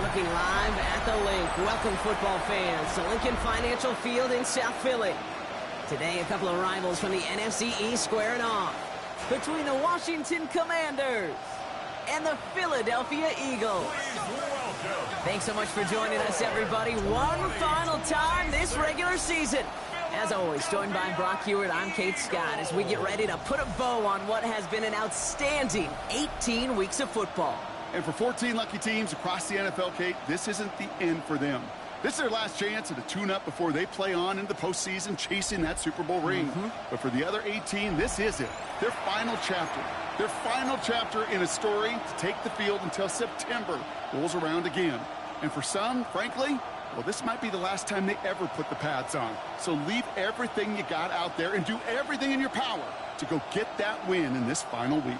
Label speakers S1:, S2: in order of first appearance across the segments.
S1: Looking live at the link. Welcome, football fans, to Lincoln Financial Field in South Philly. Today, a couple of rivals from the NFC East squaring off between the Washington Commanders and the Philadelphia Eagles. Thanks so much for joining us, everybody. One final time this regular season. As always, joined by Brock Hewitt, I'm Kate Scott as we get ready to put a bow on what has been an outstanding 18 weeks of football.
S2: And for 14 lucky teams across the NFL, Kate, this isn't the end for them. This is their last chance at a tune-up before they play on in the postseason chasing that Super Bowl ring. But for the other 18, this is it. Their final chapter. Their final chapter in a story to take the field until September rolls around again. And for some, frankly, well, this might be the last time they ever put the pads on. So leave everything you got out there and do everything in your power to go get that win in this final week.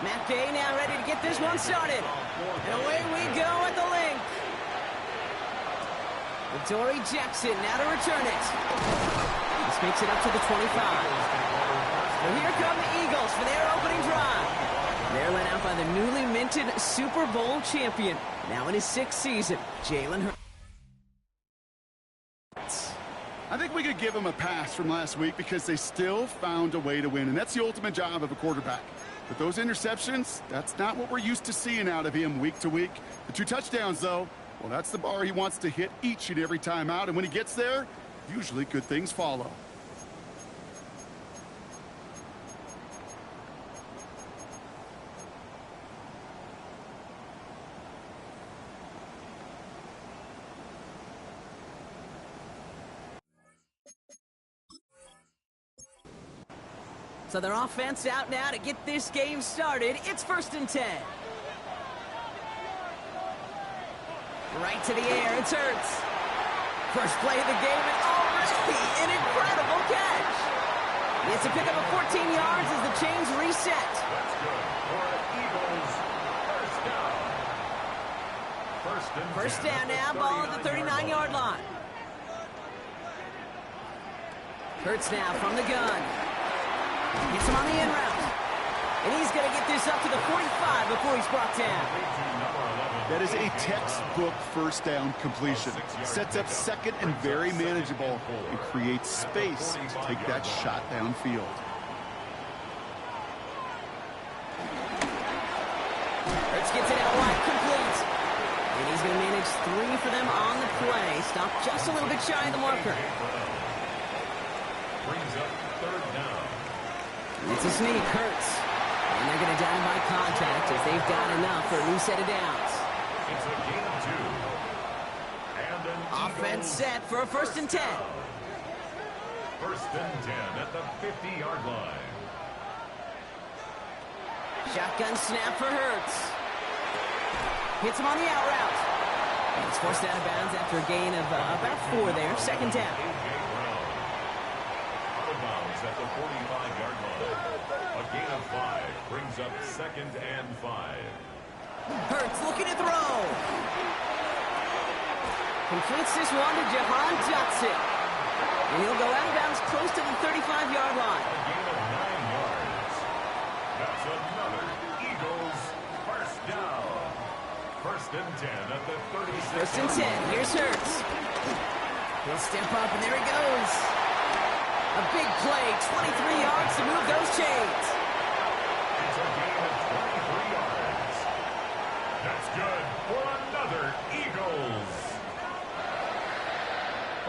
S1: Matt Gay now ready to get this one started. And away we go at the link. Dory Jackson now to return it. This makes it up to the 25. Well, here come the Eagles for their opening drive. They're led out by the newly minted Super Bowl champion, now in his 6th season, Jalen Hurts.
S2: I think we could give them a pass from last week because they still found a way to win, and that's the ultimate job of a quarterback. But those interceptions, that's not what we're used to seeing out of him week to week. The 2 touchdowns, though, well, that's the bar he wants to hit each and every time out. And when he gets there, usually good things follow.
S1: So their offense out now to get this game started. It's 1st and 10. Right to the air, it's Hurts. First play of the game, and already an incredible catch. It's a pickup of 14 yards as the chains reset.
S3: That's good for Eagles. First down.
S1: First down now, ball at the 39-yard line. Hurts now from the gun. Gets him on the in route. And he's going to get this up to the 45 before he's brought down.
S2: That is a textbook first down completion. Sets up second and very manageable and creates space to take that shot downfield.
S1: Hurts gets it out wide, complete. And he's going to manage 3 for them on the play. Stopped just a little bit shy of the marker.
S3: Brings up 3rd down.
S1: It's a sneak, Hurts. And they're going to down by contact as they've got enough for a new set of downs.
S3: It's a gain of 2. And an
S1: Offense set for a 1st and 10.
S3: 1st and 10 at the 50-yard line.
S1: Shotgun snap for Hurts. Hits him on the out route. And it's forced out of bounds after a gain of about 4 there. 2nd down.
S3: out of bounds at the 45-yard line. A gain of 5 brings up 2nd and 5.
S1: Hurts looking to throw. Completes this one to Jahan Dotson. And he'll go out of bounds close to the 35-yard line.
S3: A gain of 9 yards. That's another Eagles first down. 1st and 10 at the 36.
S1: 1st and 10. Here's Hurts. He'll step up, and there he goes. A big play, 23 yards to move those chains.
S3: It's a gain of 23 yards. That's good for another Eagles.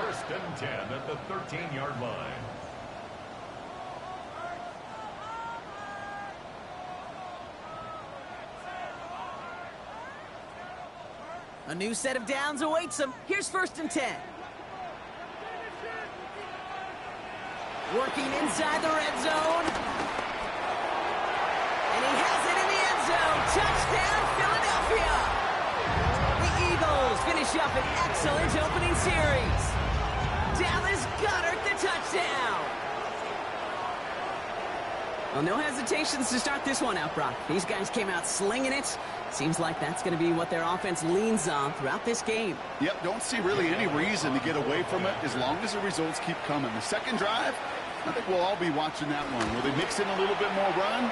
S3: 1st and 10 at the 13-yard line.
S1: A new set of downs awaits him. Here's 1st and 10. Working inside the red zone. And he has it in the end zone. Touchdown, Philadelphia. The Eagles finish up an excellent opening series. Dallas Goedert the touchdown. Well, no hesitations to start this one out, Brock. These guys came out slinging it. Seems like that's going to be what their offense leans on throughout this game.
S2: Yep, don't see really any reason to get away from it as long as the results keep coming. The second drive, I think we'll all be watching that one. Will they mix in a little bit more run?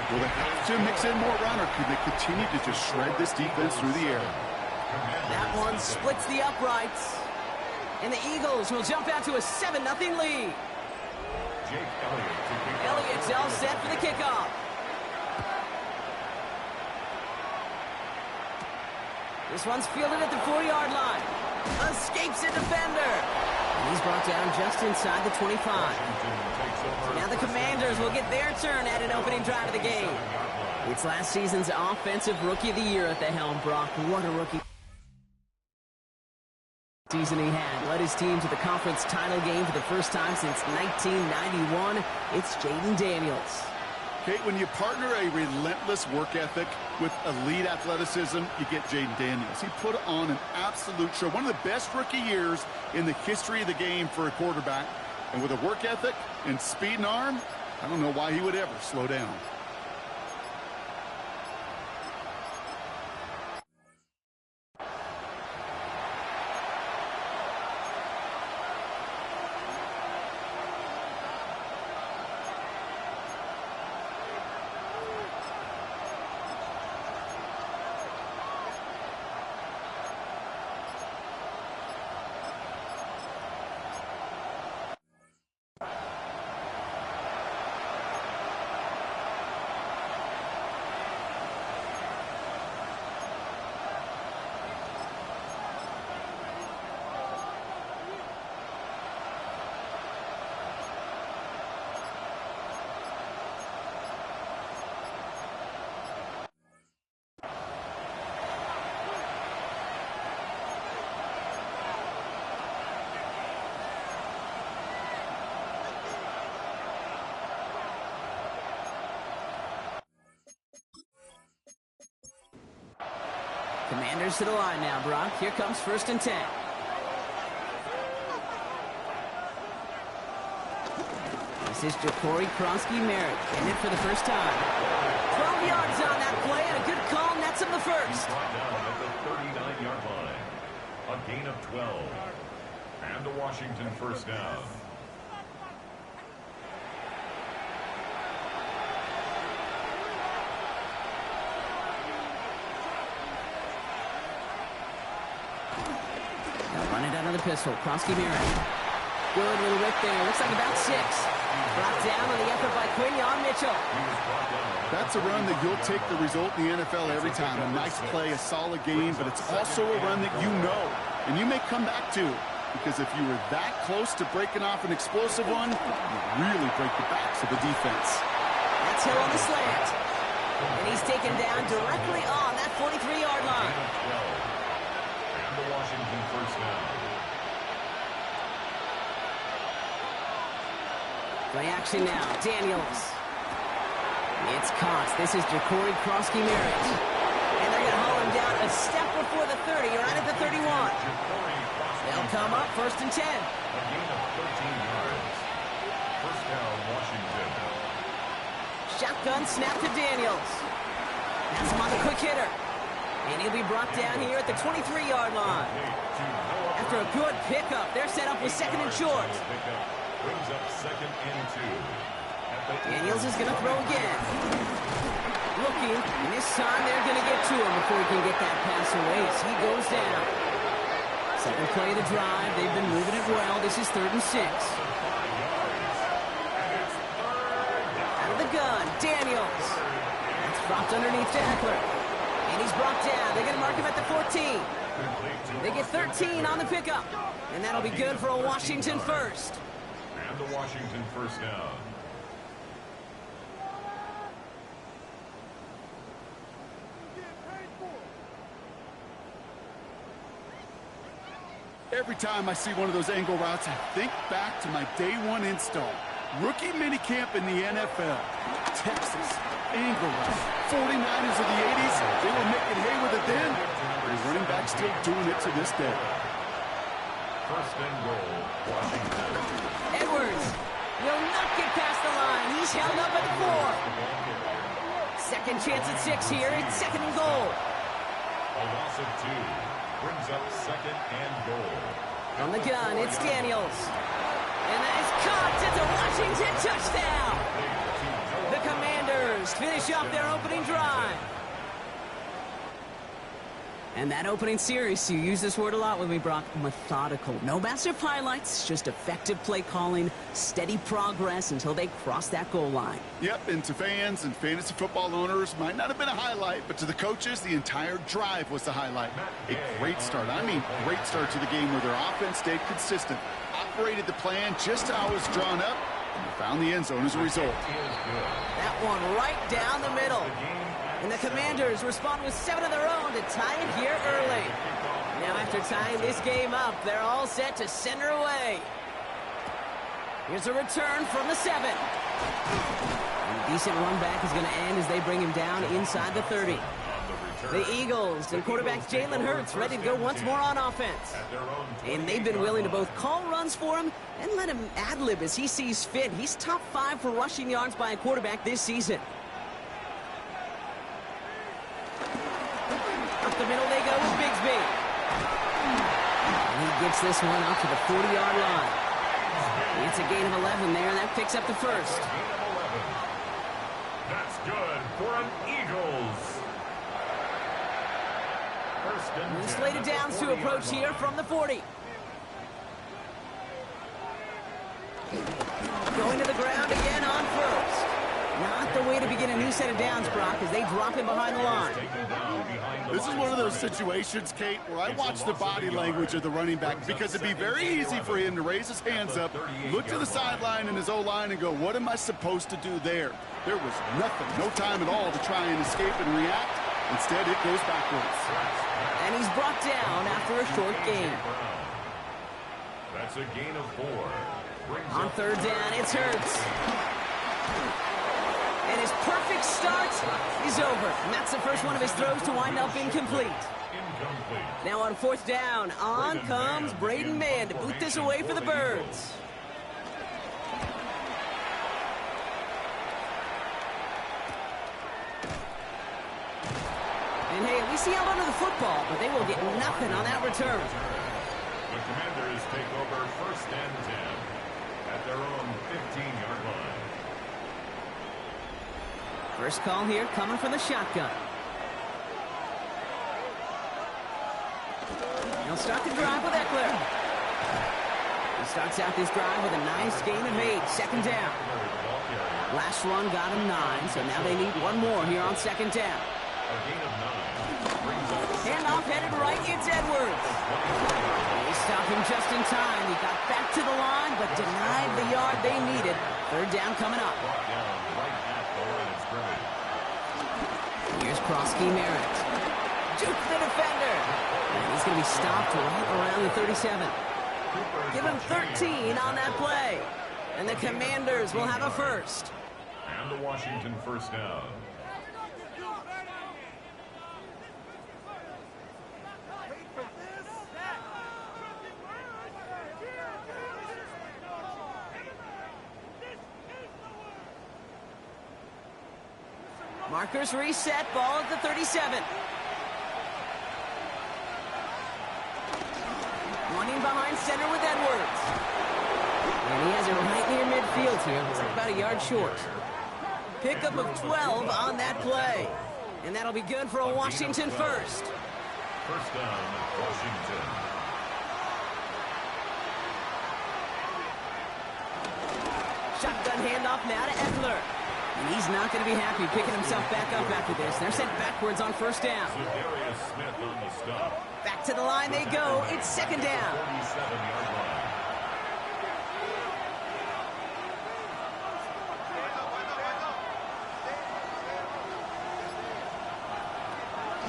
S2: Will they have to mix in more run, or could they continue to just shred this defense through the air?
S1: That one splits the uprights. And the Eagles will jump out to a 7-0 lead.
S3: Jake Elliott to kick off.
S1: Elliott's all set for the kickoff. This one's fielded at the 40-yard line. Escapes a defender. And he's brought down just inside the 25. So now the Commanders will get their turn at an opening drive of the game. It's last season's Offensive Rookie of the Year at the helm, Brock. What a rookie season he had. Led his team to the conference title game for the first time since 1991. It's Jaden Daniels.
S2: Kate, when you partner a relentless work ethic with elite athleticism, you get Jaden Daniels. He put on an absolute show. One of the best rookie years in the history of the game for a quarterback. And with a work ethic and speed and arm, I don't know why he would ever slow down.
S1: Commanders to the line now, Brock. Here comes 1st and 10. This is Ja'Cory Krosky-Merritt getting it for the first time. 12 yards on that play, and a good call nets him the first.
S3: Brought down at the 39-yard line. A gain of 12. And a Washington first down.
S1: Run it out of the pistol. Krosky-Merritt. Good little whip there. Looks like about 6. Brought down on the effort by Quinyon Mitchell.
S2: That's a run that you'll take the result in the NFL every time. A nice play, a solid game, but it's also a run that you know, and you may come back to. Because if you were that close to breaking off an explosive one, you really break the backs of the defense.
S1: That's Hill on the slant. And he's taken down directly on that 43-yard line.
S3: And the Washington first down.
S1: Play action now. Daniels. It's caught. This is Ja'Cory Krosky-Merritt. And they're going to haul him down a step before the 30, right at the 31. They'll come up 1st and 10.
S3: A gain of 13 yards. First down, Washington.
S1: Shotgun snap to Daniels. That's him on the quick hitter. And he'll be brought down here at the 23-yard line. After a good pickup, they're set up with second and short.
S3: Brings up second and 2.
S1: Daniels is going to throw again. Looking, and this time they're going to get to him before he can get that pass away as he goes down. Second play of the drive. They've been moving it well. This is 3rd and 6. Out of the gun, Daniels. That's dropped underneath to Eckler. And he's brought down. They're going to mark him at the 14. They get 13 on the pickup. And that'll be good for a Washington first.
S3: And the Washington first down.
S2: Every time I see one of those angle routes, I think back to my day one install. Rookie minicamp in the NFL. Texas, angle route. 49ers of the 80s, they were making hay with it then. The running back still doing it to this day.
S3: First and goal, Washington.
S1: Edwards will not get past the line. He's held up at the 4. Second chance at 6 here. It's 2nd and goal.
S3: A loss of 2. Brings up second and goal.
S1: On the gun, it's Daniels. And that is caught. It's a Washington touchdown. The Commanders finish off their opening drive. And that opening series, you use this word a lot with me, Brock, methodical. No massive highlights, just effective play calling, steady progress until they cross that goal line.
S2: Yep, and to fans and fantasy football owners, might not have been a highlight, but to the coaches, the entire drive was the highlight. A great start. I mean, great start to the game where their offense stayed consistent, operated the plan just how it was drawn up, and found the end zone as a result.
S1: That one right down the middle. And the Commanders respond with 7 of their own to tie it here early. Now after tying this game up, they're all set to center away. Here's a return from the 7. And a decent run back is going to end as they bring him down inside the 30. The Eagles and quarterback Jalen Hurts ready to go once more on offense. And they've been willing to both call runs for him and let him ad-lib as he sees fit. He's top 5 for rushing yards by a quarterback this season. Up the middle they go with Bigsby. And he gets this one out to the 40-yard line. It's a gain of 11 there, and that picks up the first.
S3: That's good for an Eagles. First and 10.
S1: Slated downs to approach here from the 40. Going to the ground again on first. Not the way to begin a new set of downs, Brock, as they drop him behind the line.
S2: This is one of those situations, Kate, where I watch the body language of the running back because it'd be very easy for him to raise his hands up, look to the sideline and his O-line and go, what am I supposed to do there? There was nothing, no time at all to try and escape and react. Instead, it goes backwards.
S1: And he's brought down after a short gain.
S3: That's a gain of 4.
S1: On third down, it's Hurts. And his perfect start is over. And that's the first one of his throws to wind up incomplete. Now on fourth down, on comes Braden Mann to boot this away for the Birds. And hey, at least he held onto the football, but they will get nothing on that return.
S3: The Commanders take over first and 10 at their own 15-yard line.
S1: First call here coming from the shotgun. He'll start the drive with Eckler. He starts out this drive with a nice gain of 8, second down. Last run got him 9, so now they need one more here on second down.
S3: A gain of 9.
S1: Handoff headed right, it's Edwards. They stopped him just in time. He got back to the line, but denied the yard they needed. Third down coming up. Here's Krosky Merritt. Juke the defender. And he's going to be stopped right around the 37. Give him 13 on that play. And the Commanders will have a first.
S3: And the Washington first down.
S1: Markers reset, ball at the 37. Running behind center with Edwards. And he has it right near midfield here. It's about a yard short. Pickup of 12 on that play. And that'll be good for a Washington first.
S3: First down, Washington.
S1: Shotgun handoff now to Eckler. And he's not going to be happy picking himself back up after this. They're sent backwards on first down.
S3: Darius Smith on the stop.
S1: Back to the line they go. It's second down.
S3: 47-yard line.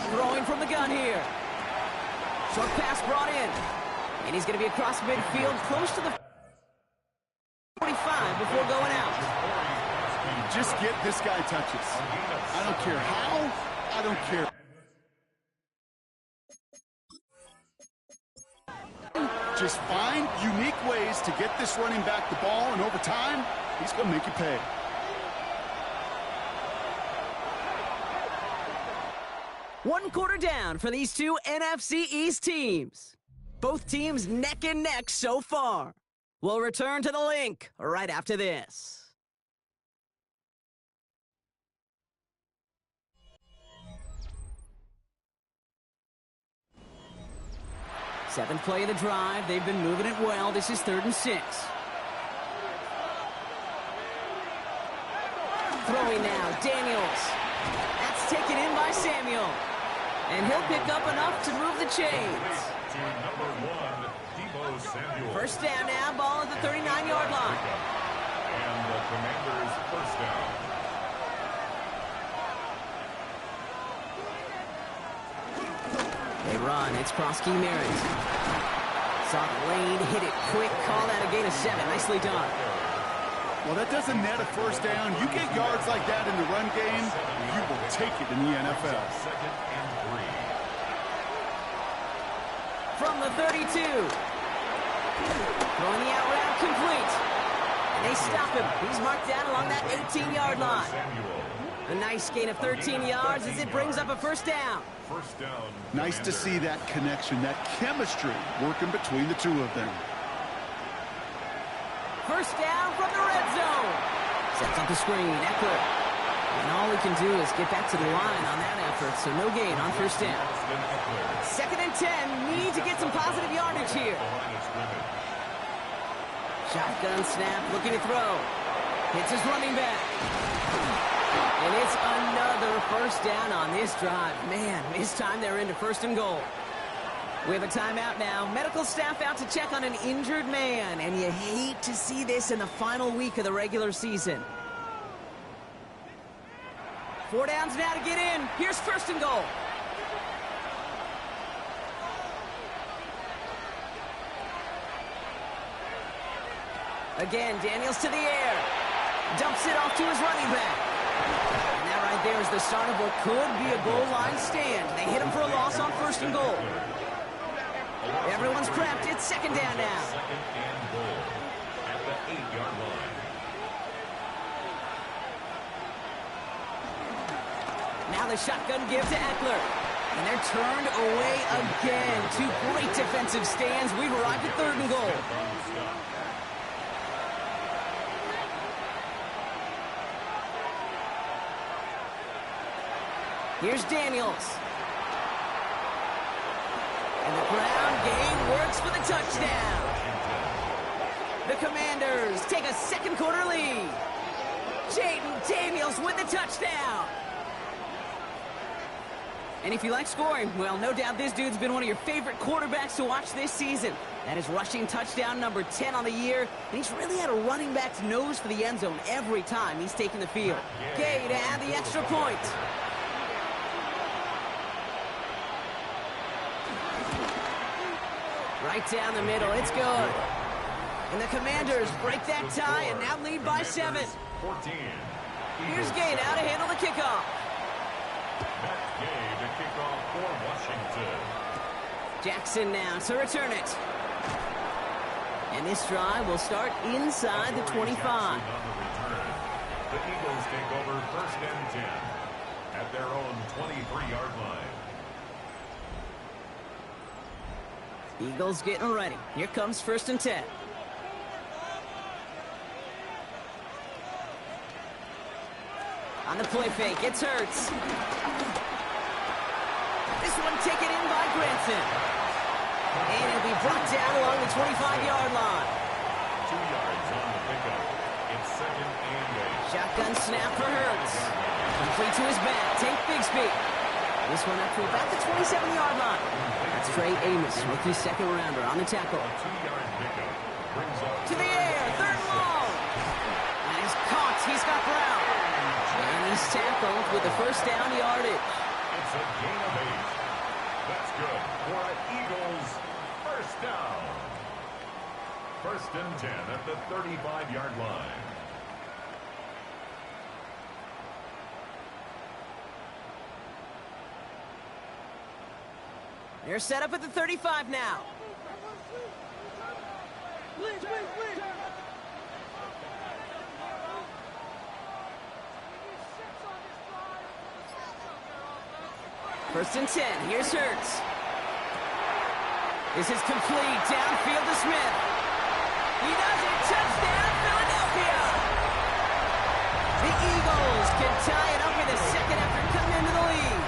S1: Throwing from the gun here. Short pass brought in. And he's going to be across midfield, close to the 45 before going out.
S2: Just get this guy touches. I don't care how. I don't care. Just find unique ways to get this running back the ball, and over time, he's going to make you pay.
S1: One quarter down for these two NFC East teams. Both teams neck and neck so far. We'll return to the link right after this. Seventh play of the drive. They've been moving it well. This is 3rd and 6. Throwing now, Daniels. That's taken in by Samuel. And he'll pick up enough to move the chains.
S3: To number 1, Deebo Samuel.
S1: First down now, ball at the 39-yard line.
S3: And the Commanders' first down.
S1: They run. It's Krosky Merritt. Soft lane, hit it quick. Call that a gain of 7. Nicely done.
S2: Well, that doesn't net a first down. You get yards like that in the run game, you will take it in the NFL.
S3: Second and 3.
S1: From the 32. Throwing the out route complete. And they stop him. He's marked down along that 18-yard line. A nice gain of 13 yards as it brings up a first down.
S3: First down.
S2: Nice to see that connection, that chemistry working between the two of them.
S1: First down from the red zone. Sets up the screen. Eckler. And all he can do is get back to the line on that effort, so no gain on first down. Second and 10. Need to get some positive yardage here. Shotgun snap, looking to throw. Hits his running back. And it's another first down on this drive. Man, this time they're into 1st and goal. We have a timeout now. Medical staff out to check on an injured man. And you hate to see this in the final week of the regular season. 4 downs now to get in. Here's 1st and goal. Again, Daniels to the air. Dumps it off to his running back. And that right there is the start of what could be a goal line stand. They hit him for a loss on 1st and goal. Everyone's prepped. It's 2nd down now.
S3: Second and goal at the 8-yard line.
S1: Now the shotgun give to Eckler. And they're turned away again. 2 great defensive stands. We've arrived at 3rd and goal. Here's Daniels. And the ground game works for the touchdown. The Commanders take a 2nd quarter lead. Jaden Daniels with the touchdown. And if you like scoring, well, no doubt this dude's been one of your favorite quarterbacks to watch this season. That is rushing touchdown number 10 on the year. And he's really had a running back's nose for the end zone every time he's taken the field. Gay to add the extra point. Right down the middle. It's good. And the Commanders break that tie and now lead by 7.
S3: 14.
S1: Here's Gay now to handle the kickoff.
S3: Matt Gay to kick off for Washington.
S1: Jackson now to return it. And this drive will start inside the 25.
S3: The Eagles take over 1st and 10. at their own 23-yard line.
S1: Eagles getting ready. Here comes 1st and 10. On the play fake, it's Hurts. This one taken in by Granson. And it'll be brought down along the 25-yard line.
S3: 2 yards on the pickup. It's 2nd and 8.
S1: Shotgun snap for Hurts. Complete to his back. Take Bigsby. This one up to about the 27-yard line. That's Trey Amos, rookie 2nd rounder on the tackle.
S3: A 2-yard pickup brings up
S1: To the air, 3rd and long. And he's caught. He's got Brown. And he's tackled with the 1st down yardage.
S3: It's a gain of 8. That's good for an Eagles 1st down. 1st and 10 at the 35-yard line.
S1: They're set up at the 35 now. First and 10. Here's Hurts. This is complete. Downfield to Smith. He does it. Touchdown, Philadelphia. The Eagles can tie it up in a second after coming into the lead.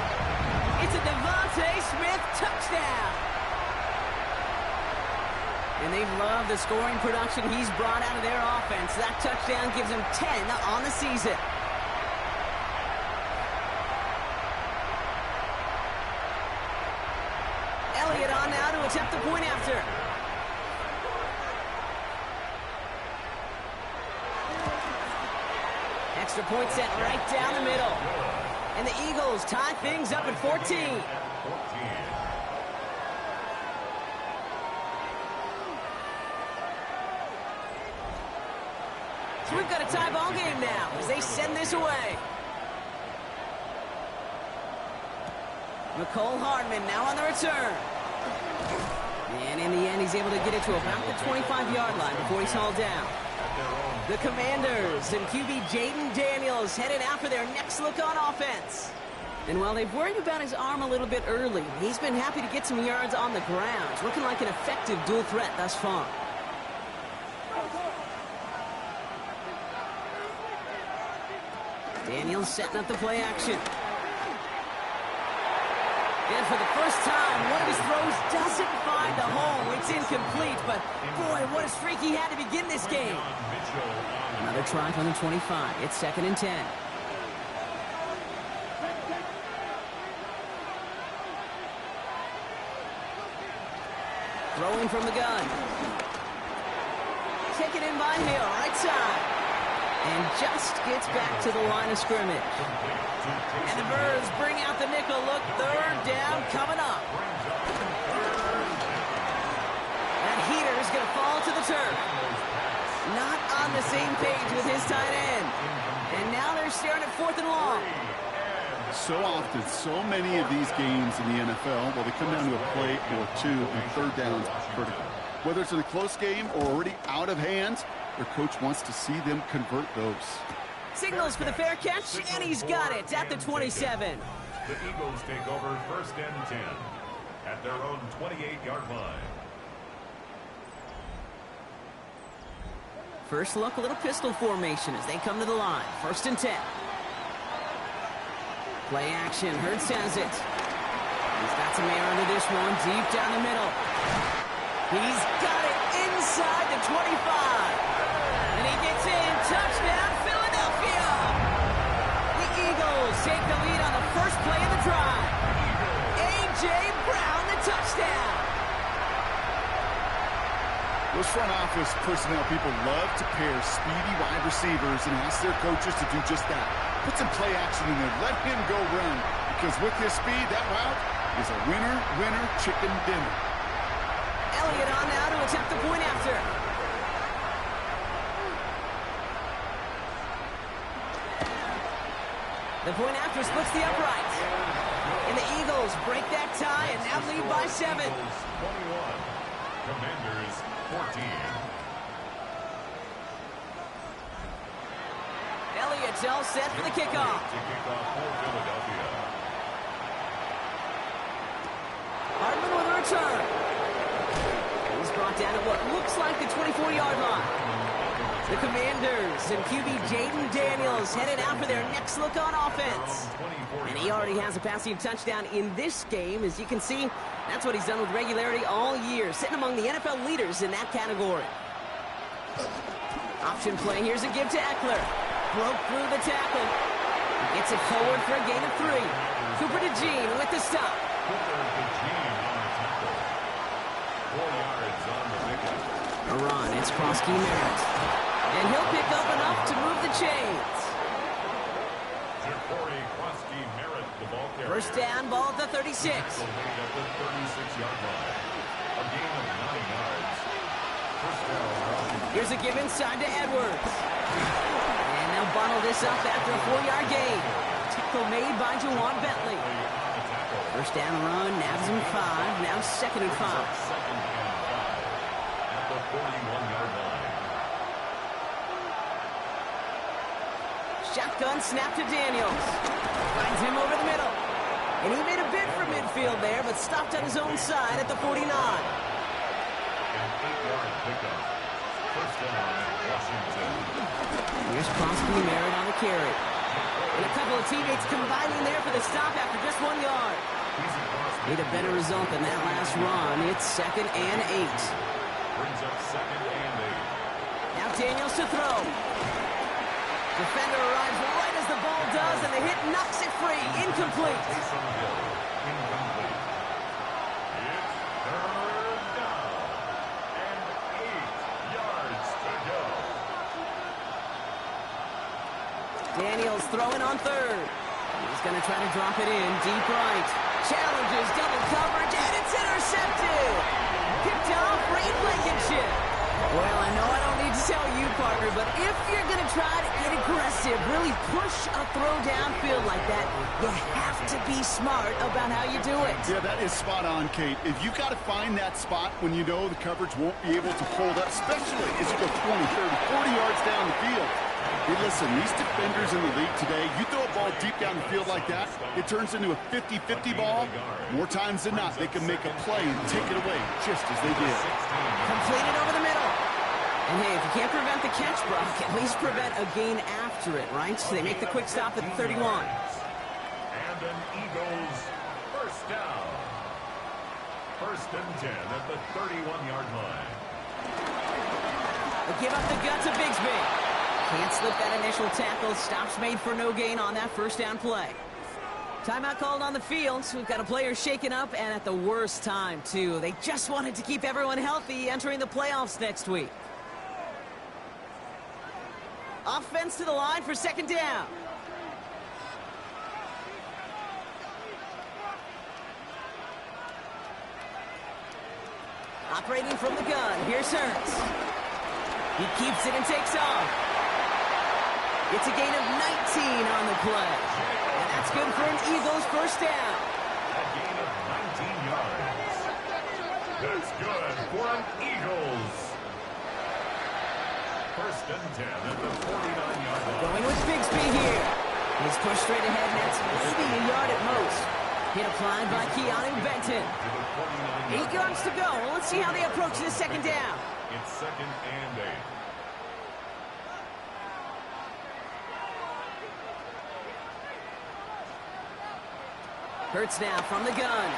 S1: It's a Devontae Smith touchdown. And they love the scoring production he's brought out of their offense. That touchdown gives him 10 on the season. Elliott on now to attempt the point after. Extra point set right down the middle. And the Eagles tie things up at 14. So we've got a tie ball game now as they send this away. McCole Hardman now on the return. And in the end, he's able to get it to about the 25-yard line before he's hauled down. The Commanders and QB Jaden Daniels headed out for their next look on offense. And while they've worried about his arm a little bit early, he's been happy to get some yards on the ground. It's looking like an effective dual threat thus far. Daniels setting up the play action. And for the first time, one of his throws doesn't find the home. It's incomplete, but boy, what a streak he had to begin this game. Another try from the 25. It's 2nd and 10. Throwing from the gun. Taken in by Hill, right side. And just gets back to the line of scrimmage. And the Birds bring out the nickel look. 3rd down coming up. That heater is going to fall to the turf. Not on the same page with his tight end. And now they're staring at 4th and long.
S2: So often, so many of these games in the NFL, well, they come down to a play or two, and 3rd down's critical. Whether it's in a close game or already out of hand, their coach wants to see them convert those.
S1: Signals for the fair catch, and he's got it at the 27.
S3: The Eagles take over 1st and 10 at their own 28-yard line.
S1: First look, a little pistol formation as they come to the line. 1st and 10. Play action. Hurts has it. He's got some air under this one. Deep down the middle. He's got it inside the 25. And he gets in. Touchdown, Philadelphia. The Eagles take the lead on the first play of the drive. A.J. Brown, the touchdown.
S2: Those front office personnel people love to pair speedy wide receivers and ask their coaches to do just that. Put some play action in there. Let him go run. Because with his speed, that route is a winner, winner, chicken dinner.
S1: Elliott on now to attempt the point after. The point after splits the upright. And the Eagles break that tie and now lead by 7.
S3: 21. Commanders 14.
S1: early. It's all set for the kickoff.
S3: To kick off for Philadelphia.
S1: Hardman with a return. He's brought down at what looks like the 24-yard line. The Commanders and QB Jaden Daniels headed out for their next look on offense. And he already has a passing touchdown in this game. As you can see, that's what he's done with regularity all year, sitting among the NFL leaders in that category. Option play. Here's a give to Eckler. Broke through the tackle. Gets it forward for a gain of 3. Cooper to Jean with the stop.
S3: Cooper to Jean on the tackle. 4 yards on the pickup.
S1: A run. It's Krosky Merritt. And he'll pick up enough to move the chains.
S3: Ja'Cory Krosky Merritt, the ball carrier.
S1: First down, ball at the 36.
S3: So made at the 36-yard line. A gain of 9 yards. First down.
S1: Here's a give inside to Edwards. And they'll bundle this up after a 4-yard gain. Tackle made by Juwan Bentley. First down run, nabs him 5. Now 2nd and 5.
S3: Second and 5 at the 41-yard line.
S1: Shotgun snap to Daniels. Finds him over the middle. And he made a bid for midfield there, but stopped on his own side at the 49.
S3: An 8-yard pickup. First down, Washington.
S1: Here's Krosky Merritt on the carry. And a couple of teammates combining there for the stop after just 1 yard. Need a better result than that last run. It's 2nd and 8.
S3: Brings up 2nd and 8.
S1: Now Daniels to throw. Defender arrives right as the ball does, and the hit knocks it free. Incomplete.
S3: Taysom Hill, incomplete. It's third down and 8 yards to go.
S1: Daniels throwing on 3rd. He's going to try to drop it in deep right. Challenges double coverage, and it's intercepted. Picked off Reed Blankenship. Well, I know I don't need to tell you, partner, but if you're going to try to get aggressive, really push a throw downfield like that, you have to be smart about how you do it.
S2: Yeah, that is spot on, Kate. If you got to find that spot when you know the coverage won't be able to hold up, especially as you go 20, 30, 40 yards down the field. Hey, listen, these defenders in the league today, you throw a ball deep down the field like that, it turns into a 50-50 ball. More times than not, they can make a play and take it away just as they did.
S1: Completed over the middle. And hey, if you can't prevent the catch, Brock, at least prevent a gain after it, right? So they make the quick stop at the 31.
S3: And an Eagles first down. First and 10 at the 31-yard line.
S1: They give up the gut to Bigsby. Can't slip that initial tackle. Stops made for no gain on that first down play. Timeout called on the field. So we've got a player shaken up, and at the worst time, too. They just wanted to keep everyone healthy entering the playoffs next week. Offense to the line for 2nd down. Operating from the gun. Here's Hurts. He keeps it and takes off. It's a gain of 19 on the play. And that's good for an Eagles first down.
S3: A gain of 19 yards. That's good for an Eagles. First and 10 at the 49-yard line.
S1: Going with Bigsby here. He's pushed straight ahead, and that's maybe a yard at most. Hit applied by Keanu Benton. 8 yards to go. Well, let's see how they approach this 2nd down.
S3: It's 2nd and 8.
S1: Hurts now from the gun.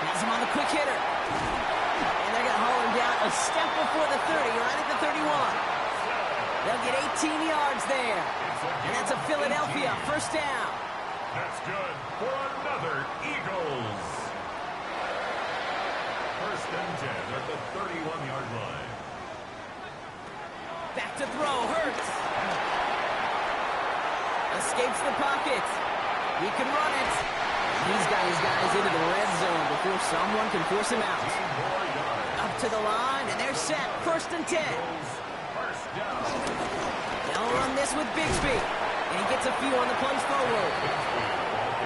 S1: Has him on the quick hitter. And they're going to haul him down a step before the 30, right at the 31. They'll get 18 yards there. And that's a Philadelphia first down.
S3: That's good for another Eagles. First and 10 at the 31-yard line.
S1: Back to throw, Hurts. Escapes the pocket. He can run it. He's got his guys into the red zone before someone can force him out. Up to the line, and they're set. First and 10.
S3: First down.
S1: They'll run this with Bigsby. And he gets a few on the punch forward.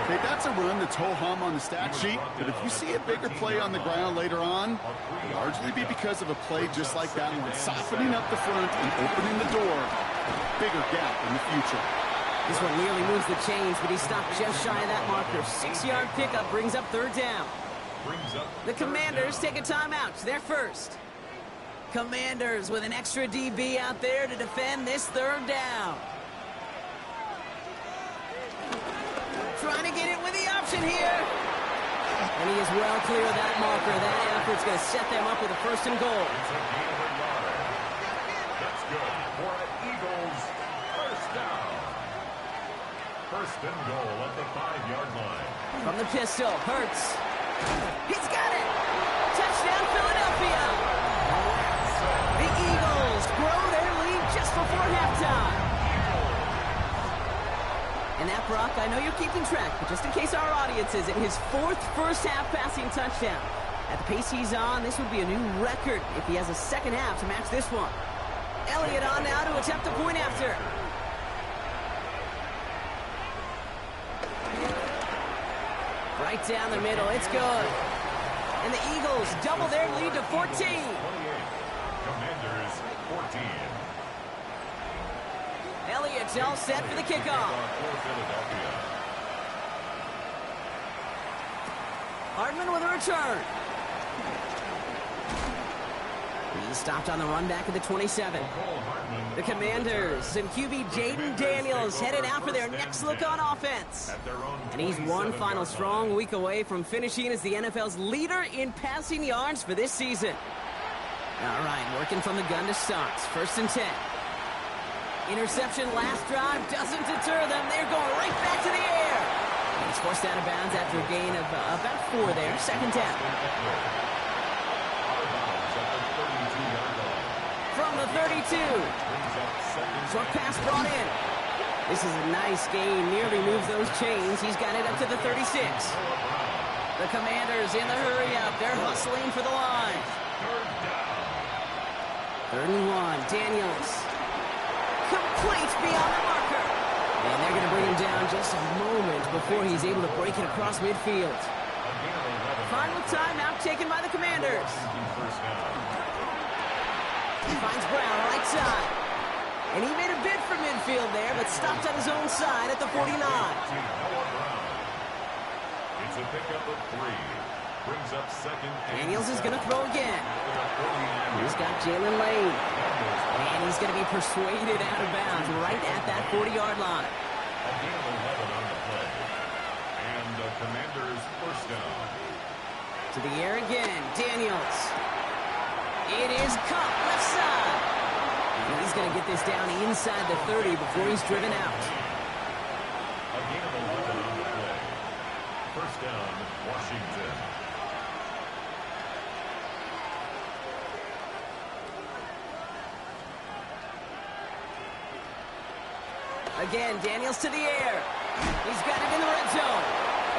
S2: Okay, that's a run that's ho-hum on the stat sheet, but if you see a bigger play on the ground later on, it'll largely be because of a play just like that one, softening up the front and opening the door bigger gap in the future.
S1: This one nearly moves the chains, but he stopped just shy of that marker. 6-yard pickup brings up third down. The Commanders take a timeout. They're first. Commanders with an extra DB out there to defend this third down. Trying to get it with the option here. And he is well clear of that marker. That effort's going to set them up with a first and goal.
S3: That's good for an Eagles first down. First and goal at the 5-yard line.
S1: From the pistol, Hurts. He's got it. Touchdown, Philadelphia. The Eagles grow their lead just before halftime. And that, Brock, I know you're keeping track, but just in case our audience isn't, his 4th first-half passing touchdown. At the pace he's on, this would be a new record if he has a second half to match this one. Elliott on now to attempt the point after. Right down the middle, it's good. And the Eagles double their lead to 14.
S3: Commanders 14.
S1: Elliott's all set for the kickoff. Hardman with a return. He stopped on the run back at the 27. The Commanders and QB Jaden Daniels headed out for their next look on offense. And he's one final strong week away from finishing as the NFL's leader in passing yards for this season. All right, working from the gun to start. First and 10. Interception last drive doesn't deter them. They're going right back to the air. And he's forced out of bounds after a gain of about 4 there. Second down. From the 32. Short pass brought in. This is a nice gain. Nearly moves those chains. He's got it up to the 36. The Commanders in the hurry-up. They're hustling for the line. 3rd and 1. Daniels. Complete beyond the marker. And they're going to bring him down just a moment before he's able to break it across midfield. Final timeout taken by the Commanders. He finds Brown right side. And he made a bid for midfield there, but stopped on his own side at the 49.
S3: It's a pickup of 3. Brings up second.
S1: Daniels is going to throw again. He's got Jalen Lane. And he's going to be persuaded out of bounds right at that 40-yard line.
S3: A gain of 11 on the play. And the Commanders first down.
S1: To the air again. Daniels. It is Cup, left side. And he's going to get this down inside the 30 before he's driven out.
S3: A gain of 11 on the play. First down, Washington.
S1: Again, Daniels to the air. He's got it in the red zone.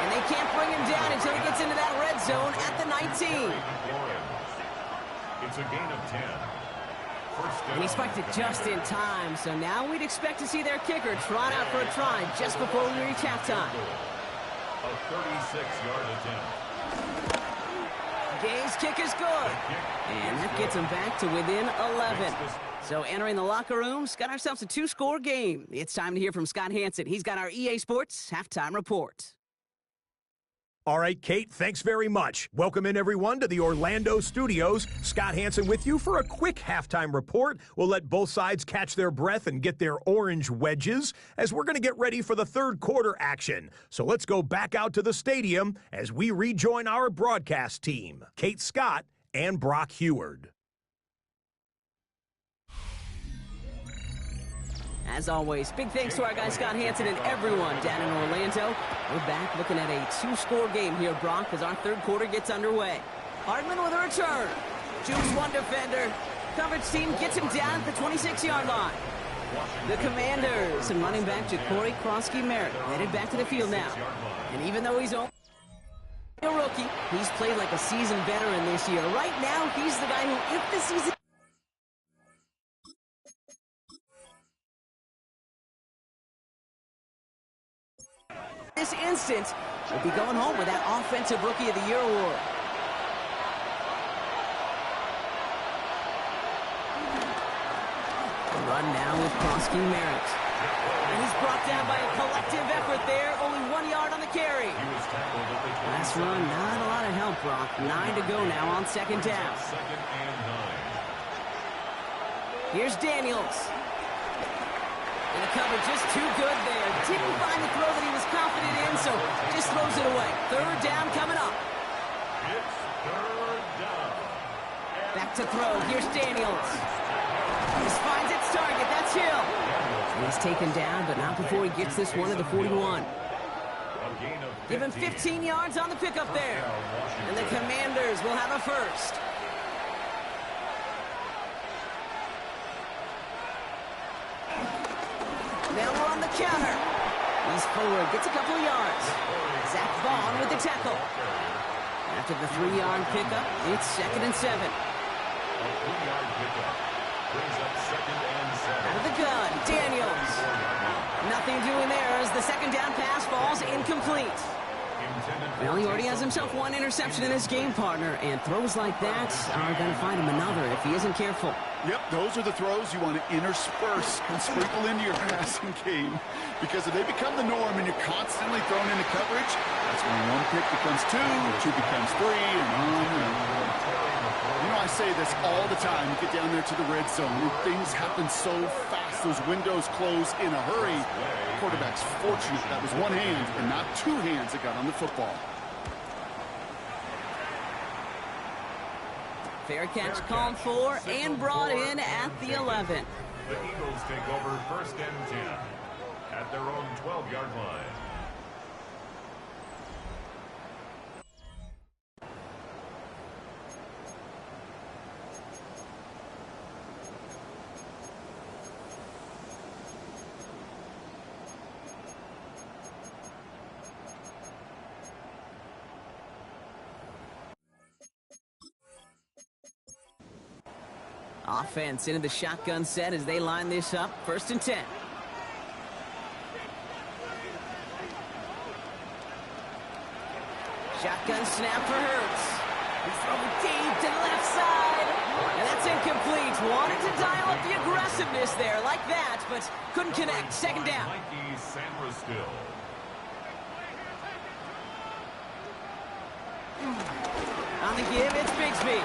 S1: And they can't bring him down until he gets into that red zone at the 19.
S3: It's a gain of 10.
S1: And he spiked it just in time, so now we'd expect to see their kicker trot out for a try just before we reach halftime.
S3: A 36-yard attempt.
S1: Game's kick is good. And that gets him back to within 11. So entering the locker room's got ourselves a 2-score game. It's time to hear from Scott Hansen. He's got our EA Sports Halftime Report.
S4: All right, Kate, thanks very much. Welcome in, everyone, to the Orlando studios. Scott Hansen with you for a quick halftime report. We'll let both sides catch their breath and get their orange wedges as we're going to get ready for the third quarter action. So let's go back out to the stadium as we rejoin our broadcast team, Kate Scott and Brock Heward.
S1: As always, big thanks to our guy Scott Hansen and everyone down in Orlando. We're back looking at a 2-score game here, Brock, as our third quarter gets underway. Hardman with a return. Jukes one defender. Coverage team gets him down at the 26-yard line. The Commanders and running back Ja'Cory Krosky-Merritt headed back to the field now. And even though he's only a rookie, he's played like a seasoned veteran this year. Right now, he's the guy who, if the season this instance, will be going home with that Offensive Rookie of the Year award. Run now with Krosky Merritt. And he's brought down by a collective effort there. Only 1 yard on the carry. Last run, not a lot of help, Brock. 9 to go now on second down. Here's Daniels. And the cover just too good there. Didn't find the throw that he was confident in, so just throws it away. Third down coming up.
S3: It's third down.
S1: Back to throw. Here's Daniels. This finds its target. That's Hill. And he's taken down, but not before he gets this one to the 41. Give him 15 yards on the pickup there. And the Commanders will have a first. Now we're on the counter. He's forward, gets a couple of yards. Zach Vaughn with the tackle. After the 3-yard pickup, it's 2nd and 7.
S3: A 3-yard pickup brings up 2nd and 7.
S1: Out of the gun, Daniels. Nothing doing there as the second down pass falls incomplete. Well, he already has himself one interception in his game, partner, and throws like that are going to find him another if he isn't careful.
S2: Yep, those are the throws you want to intersperse and sprinkle into your passing game. Because if they become the norm and you're constantly thrown into coverage, that's when one pick becomes two becomes three, and on and on. You know, I say this all the time. You get down there to the red zone, and things happen so fast. Those windows close in a hurry. The quarterback's fortunate that was one hand and not two hands that got on the football.
S1: Fair catch called for and brought in at the 11.
S3: The Eagles take over 1st and 10 at their own 12-yard line.
S1: Offense into the shotgun set as they line this up. 1st and 10. Shotgun snap for Hurts. He's throwing deep to the left side. And that's incomplete. Wanted to dial up the aggressiveness there like that, but couldn't connect. 2nd down.
S3: Mikey Sandra-Still.
S1: On the give, it's Bigsby.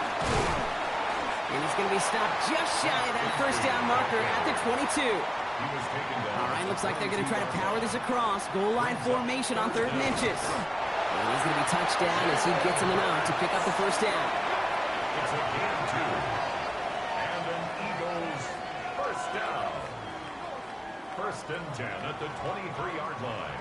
S1: And he's going to be stopped just shy of that 1st down marker at the 22. All right, looks like they're going to try to power this across. Goal line formation on 3rd and inches. And he's going to be touched down as he gets him out to pick up the 1st down.
S3: It's a gain of 2. And an Eagles 1st down. 1st and 10 at the 23-yard line.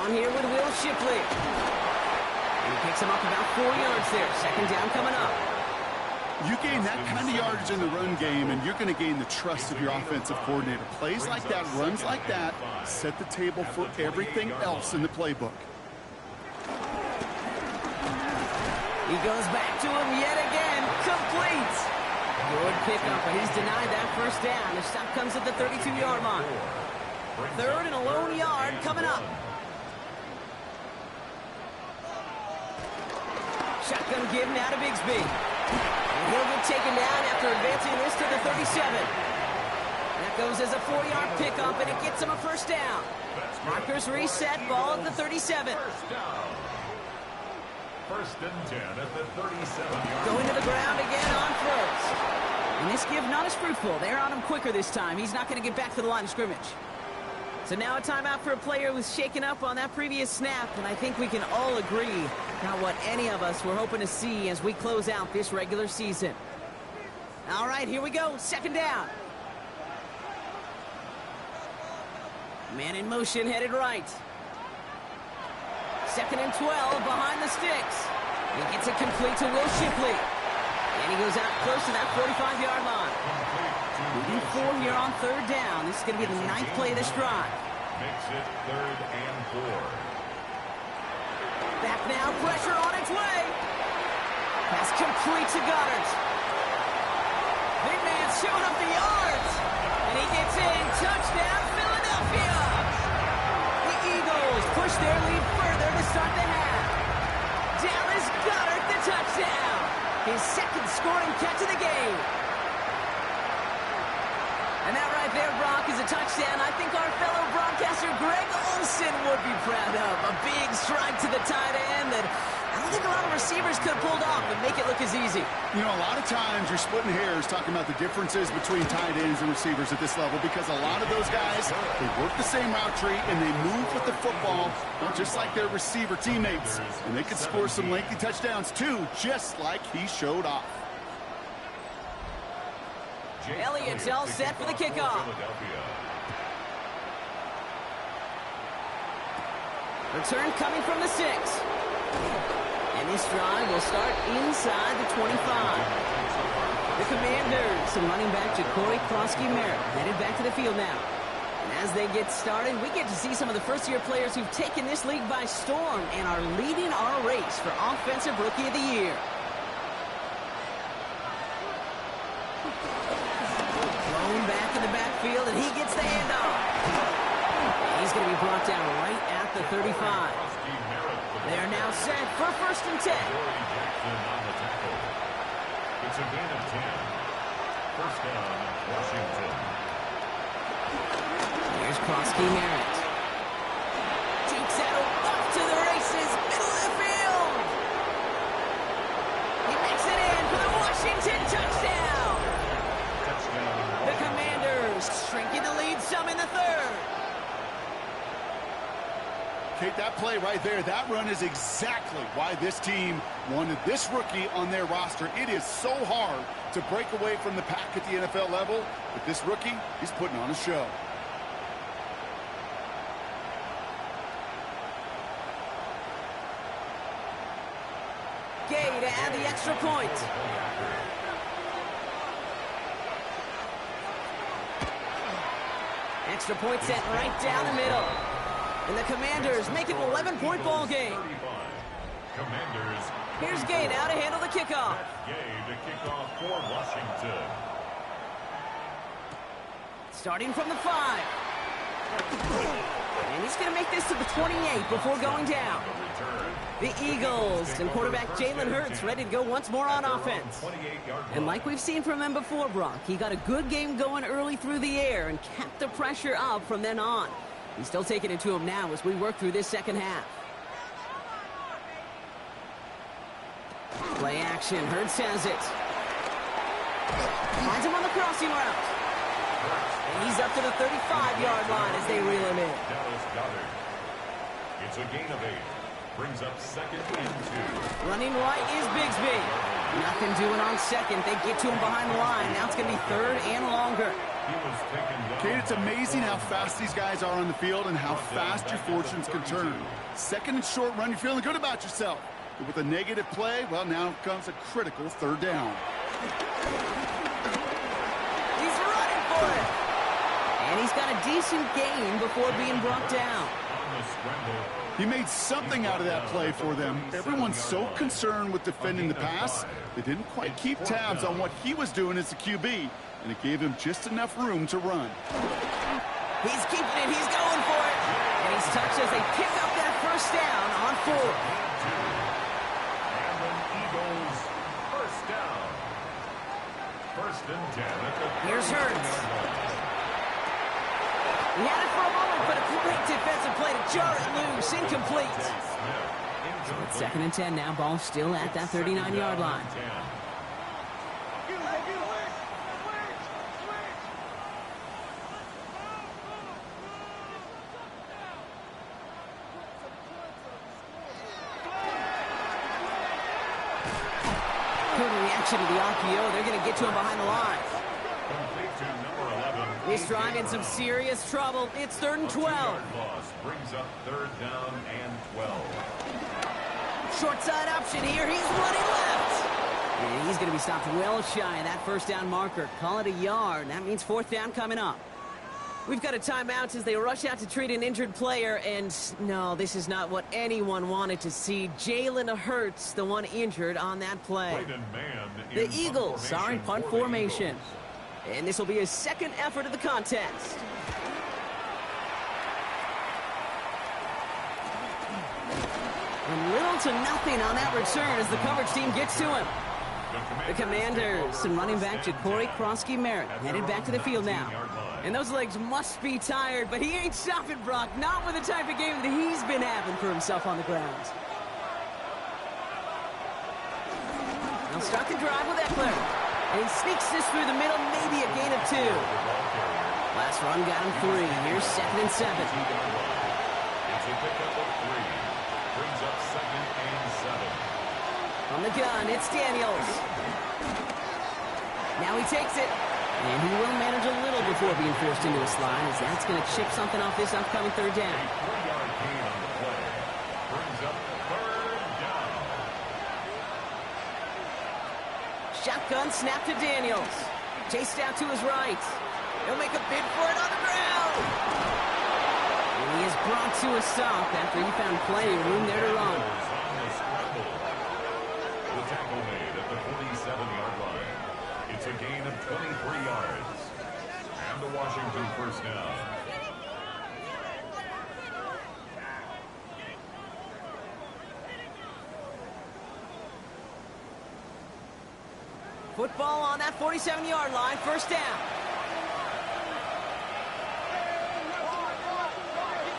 S1: On here with Will Shipley. And he picks him up about 4 yards there. 2nd down coming up.
S2: You gain that kind of yardage in the run game, and you're going to gain the trust of your offensive coordinator. Plays like that, runs like that, set the table for everything else in the playbook.
S1: He goes back to him yet again. Complete. Good pickup, but he's denied that 1st down. The stop comes at the 32-yard line. 3rd and a lone yard coming up. Shotgun give now to Bigsby. And he'll get taken down after advancing this to the 37. That goes as a 4-yard pickup, and it gets him a 1st down. Markers reset, ball at the 37.
S3: 1st down. 1st and 10 at the 37-yard.
S1: Going to the ground again on throws. And this give not as fruitful. They're on him quicker this time. He's not going to get back to the line of scrimmage. So now a timeout for a player who was shaken up on that previous snap, and I think we can all agree not what any of us were hoping to see as we close out this regular season. All right, here we go. 2nd down. Man in motion, headed right. 2nd and 12 behind the sticks. He gets it complete to Will Shipley. And he goes out close to that 45-yard line. Moving 4 here on 3rd down. This is going to be the 9th play of this drive.
S3: Makes it 3rd and 4.
S1: Back now, pressure on its way. Pass complete to Goddard. Big man showing up the yards. And he gets in. Touchdown, Philadelphia. The Eagles push their lead further to start the half. Dallas got touchdown I think our fellow broadcaster Greg Olson would be proud of. A big strike to the tight end that I don't think a lot of receivers could have pulled off and make it look as easy.
S2: You know, a lot of times you're splitting hairs talking about the differences between tight ends and receivers at this level because a lot of those guys, they work the same route tree and they move with the football, well, just like their receiver teammates. And they can score some lengthy touchdowns too, just like he showed off.
S1: Elliott's all set for the kickoff. Return coming from the 6. And this drive will start inside the 25. The Commanders, some running back Corey Krosky-Merritt, headed back to the field now. And as they get started, we get to see some of the first-year players who've taken this league by storm and are leading our race for Offensive Rookie of the Year. Thrown back in the backfield, and he gets the handoff. He's going to be brought down right at the 35. They're now set for 1st and 10.
S3: It's a gain of 10. First down, Washington.
S1: Here's Krosky-Merritt. Takes that up to the races, middle of the field. He makes it in for the Washington touchdown. The Commanders shrinking the lead some in the 3rd.
S2: Kate, that play right there, that run is exactly why this team wanted this rookie on their roster. It is so hard to break away from the pack at the NFL level, but this rookie, he's putting on a show.
S1: Gay to add the extra point. Extra point set right down the middle. And the Commanders make it an 11-point ball game.
S3: Commanders.
S1: Here's Gay now to handle the kickoff.
S3: Gay to kick off for Washington.
S1: Starting from the 5. And he's going to make this to the 28 before going down. The Eagles and quarterback Jalen Hurts ready to go once more on offense. And like we've seen from him before, Brock, he got a good game going early through the air and kept the pressure up from then on. He's still taking it to him now as we work through this second half. Play action. Hurts has it. Finds him on the crossing route. And he's up to the 35-yard line as they reel him in.
S3: It's a gain of 8. Brings up 2nd and 2.
S1: Running right is Bigsby. Nothing doing on 2nd. They get to him behind the line. Now it's going to be 3rd and longer.
S2: Kate, it's amazing how fast these guys are on the field and how fast your fortunes can turn. 2nd and short run, you're feeling good about yourself. But with a negative play, well, now comes a critical 3rd down.
S1: He's running for it. And he's got a decent gain before being brought down.
S2: He made something out of that play for them. Everyone's so concerned with defending the pass, they didn't quite keep tabs on what he was doing as a QB, and it gave him just enough room to run.
S1: He's keeping it. He's going for it. And he's touched as they pick up that 1st down on 4.
S3: And the Eagles, 1st down. 1st and 10 at the
S1: Here's Hurts. He had it for a moment, but a great defensive play to jar it loose. Incomplete. So it's 2nd and 10 now. Ball still at that 39-yard line. Good reaction to the RPO. They're going to get to him behind the line. This drive in some serious trouble. It's 3rd and 12.
S3: Loss brings up 3rd down and 12.
S1: Short side option here. He's running left. And he's going to be stopped well shy of that 1st down marker. Call it a yard. That means 4th down coming up. We've got a timeout as they rush out to treat an injured player. And no, this is not what anyone wanted to see. Jalen Hurts, the one injured on that play. The Eagles, sorry, punt formation. And this will be his 2nd effort of the contest. And little to nothing on that return as the coverage team gets to him. The Commanders and running back Ja'Cory Krosky-Merritt headed back to the field now. And those legs must be tired, but he ain't stopping, Brock. Not with the type of game that he's been having for himself on the ground. They'll start the drive with Eckler. And he sneaks this through the middle, maybe a gain of 2. Last run got him 3. Here's 2nd and 7.
S3: It's a pickup of 3. Brings up 2nd and 7.
S1: From the gun, it's Daniels. Now he takes it. And he will manage a little before being forced into a slide, as that's going to chip something off this upcoming 3rd down.
S3: 3-yard gain on the play. Brings up 3rd down.
S1: Shotgun snap to Daniels. Chased out to his right. He'll make a bid for it on the ground. And he is brought to a stop after he found plenty of room there to run.
S3: The tackle made at the 47-yard line. It's a gain of 23 yards. And the Washington 1st down.
S1: Football on that 47-yard line, 1st down.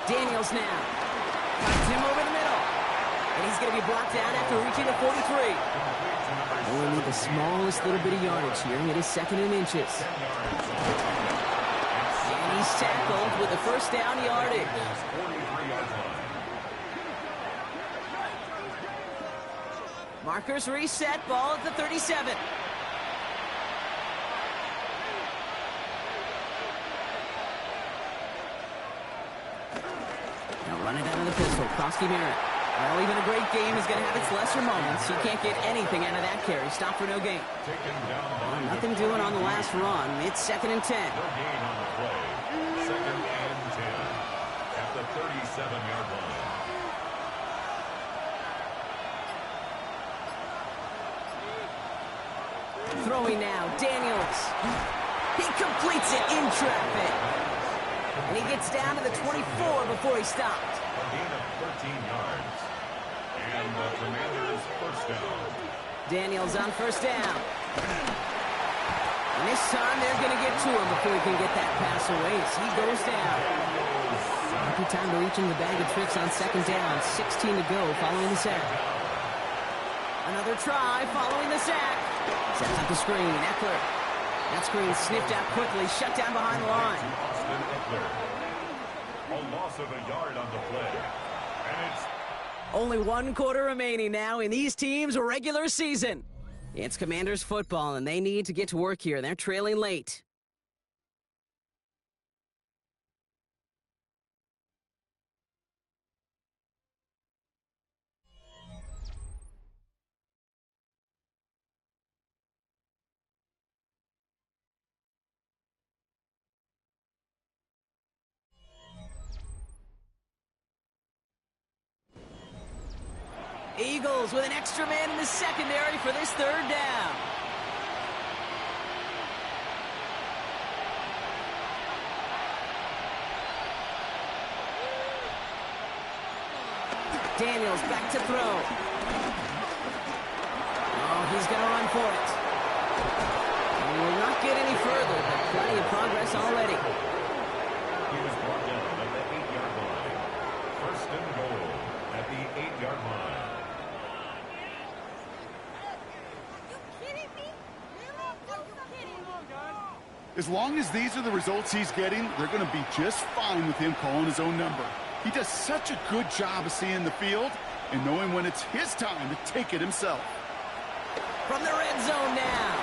S1: Daniels now. Finds him over the middle. And he's going to be brought down after reaching the 43. Only need the smallest little bit of yardage here. It is 2nd and inches. And he's tackled with the 1st down yardage. Markers reset, ball at the 37. Now run it out of the pistol. Krosky-Merritt. Well, even a great game is going to have its lesser moments. You can't get anything out of that carry. Stop for no gain. Well, nothing doing on the last run. It's 2nd and 10.
S3: No gain on the play. 2nd and 10 at the 37-yard line.
S1: Throwing now, Daniels. He completes it in traffic. And he gets down to the 24 before he stopped.
S3: A gain of 13 yards. And the Commanders' 1st down.
S1: Daniels on 1st down. And this time they're going to get to him before he can get that pass away as he goes down. Happy time to reach in the bag of tricks on 2nd down. 16 to go following the sack. Another try following the sack. Sets up the screen. Eckler. That screen sniffed out quickly. Shut down behind the line.
S3: A loss of a yard on the play. And it's
S1: only 1 quarter remaining now in these teams' regular season. It's Commanders football, and they need to get to work here. They're trailing late. Eagles with an extra man in the secondary for this 3rd down. Daniels back to throw. Oh, he's going to run for it. He will not get any further, but plenty of progress already.
S3: He was brought down at the 8-yard line. 1st and goal at the 8-yard line.
S2: As long as these are the results he's getting, they're going to be just fine with him calling his own number. He does such a good job of seeing the field and knowing when it's his time to take it himself.
S1: From the red zone now.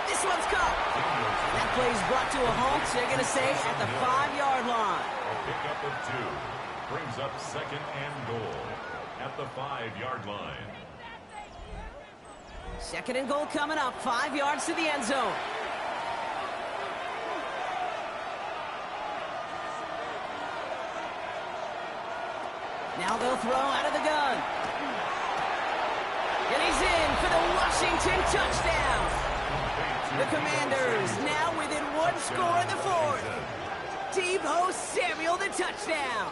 S1: This one's caught. And that play's brought to a halt, so they're going to say at the 5-yard line.
S3: A pickup of 2 brings up 2nd and goal at the 5-yard line.
S1: 2nd and goal coming up, 5 yards to the end zone. Now they'll throw out of the gun. And he's in for the Washington touchdown. The Commanders now within 1 score in the 4th. Deebo Samuel the touchdown.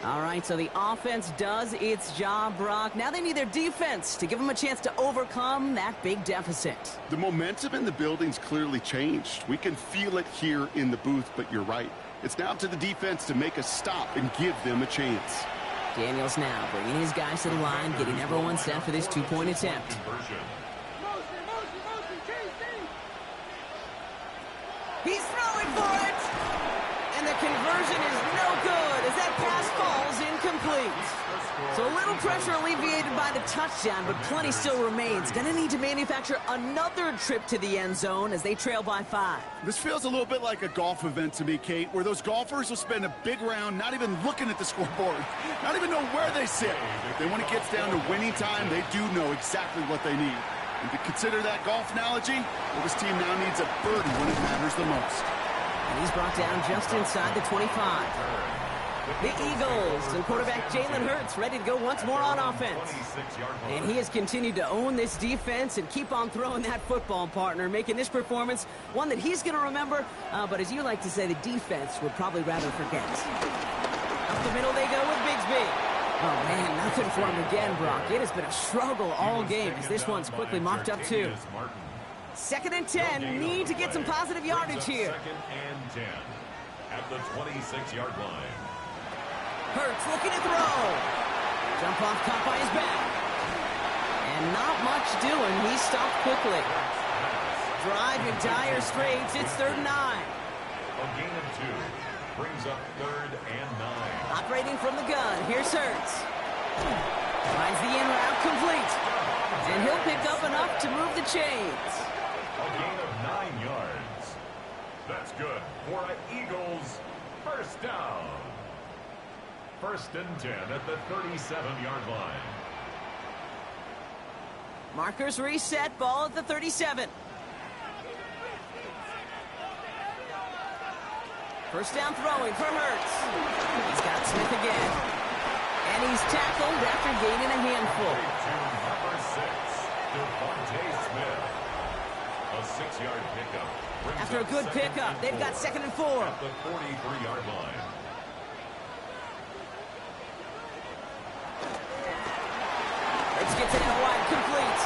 S1: All right, so the offense does its job, Brock. Now they need their defense to give them a chance to overcome that big deficit.
S2: The momentum in the building's clearly changed. We can feel it here in the booth, but you're right. It's now up to the defense to make a stop and give them a chance.
S1: Daniels now bringing his guys to the line, getting everyone set for this two-point attempt. He's throwing for it! And the conversion is no good as that pass falls incomplete. So a little pressure alleviated by the touchdown, but plenty still remains. Gonna need to manufacture another trip to the end zone as they trail by 5.
S2: This feels a little bit like a golf event to me, Kate, where those golfers will spend a big round not even looking at the scoreboard, not even know where they sit. Then when it gets down to winning time, they do know exactly what they need. And to consider that golf analogy, well, this team now needs a birdie when it matters the most.
S1: And he's brought down just inside the 25. The Eagles and quarterback Jalen Hurts ready to go once more on offense. And he has continued to own this defense and keep on throwing that football, partner, making this performance one that he's going to remember, but as you like to say, the defense would probably rather forget. Up the middle they go with Bigsby. Oh, man, nothing for him again, Brock. It has been a struggle all game as this one's quickly mocked up too. 2nd and 10, need to get some positive yardage here.
S3: 2nd and 10 at the 26-yard line.
S1: Hurts looking to throw. Jump off, caught by his back. And not much doing. He stopped quickly. Drive in dire straits. It's 3rd and 9.
S3: A gain of 2 brings up 3rd and 9.
S1: Operating from the gun. Here's Hurts. Finds the in route complete. And he'll pick up enough to move the chains.
S3: A gain of 9 yards. That's good for an Eagles first down. 1st and 10 at the 37-yard line.
S1: Markers reset. Ball at the 37. First down throwing for Hurts. He's got Smith again. And he's tackled after gaining a handful.
S3: Number 6, Devontae Smith. A 6-yard pickup.
S1: After a good pickup, they've got 2nd and 4.
S3: At the 43-yard line.
S1: Hurts gets it out wide, complete.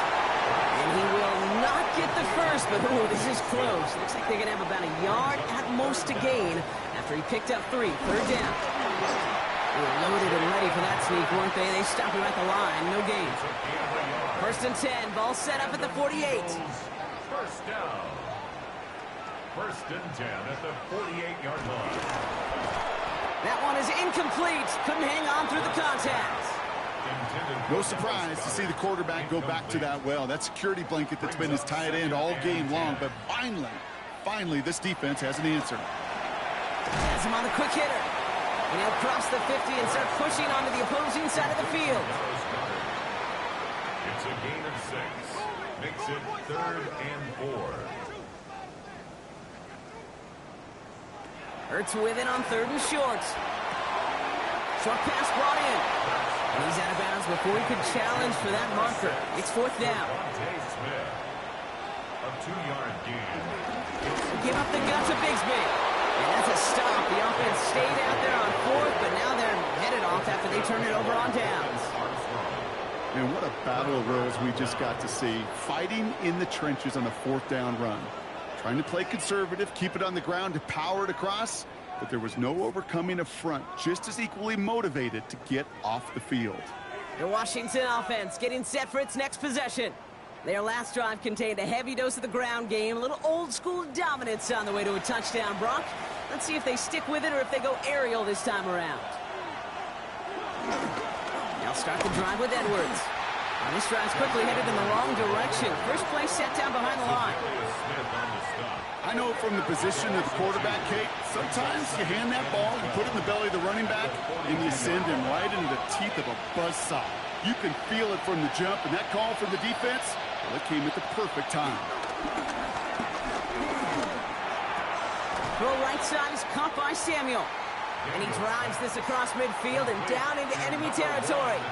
S1: And he will not get the first, but oh, this is close. Looks like they're going to have about a yard at most to gain after he picked up 3. 3rd down. They were loaded and ready for that sneak, weren't they? They stopped him at the line. No gain. 1st and 10. Ball set up at the 48.
S3: First down. 1st and 10 at the 48-yard line.
S1: That one is incomplete. Couldn't hang on through the contact.
S2: No surprise to see the quarterback go back to that well. That security blanket that's been his tight end all game long. But finally, this defense has an answer.
S1: Has him on the quick hitter. And he'll cross the 50 and start pushing onto the opposing side of the field.
S3: It's a gain of 6. Makes it 3rd and 4.
S1: Hurts with it on 3rd and short. Short pass brought in. And he's out of bounds before he could challenge for that marker. It's 4th down.
S3: Devontae Smith. A 2-yard gain.
S1: Give up the gut to Bigsby. And that's a stop. The offense stayed out there on 4th, but now they're headed off after they turn it over on downs.
S2: And what a battle of wills we just got to see. Fighting in the trenches on a 4th down run. Trying to play conservative, keep it on the ground to power it across. But there was no overcoming a front, just as equally motivated to get off the field.
S1: The Washington offense getting set for its next possession. Their last drive contained a heavy dose of the ground game, a little old-school dominance on the way to a touchdown, Brock. Let's see if they stick with it or if they go aerial this time around. They'll start the drive with Edwards. And this drive's quickly headed in the wrong direction. First play set down behind the line.
S2: I know from the position of the quarterback, Kate, sometimes you hand that ball, you put it in the belly of the running back, and you send him right into the teeth of a buzzsaw. You can feel it from the jump, and that call from the defense, well, it came at the perfect time.
S1: Throw right side is caught by Samuel. And he drives this across midfield and down into enemy territory.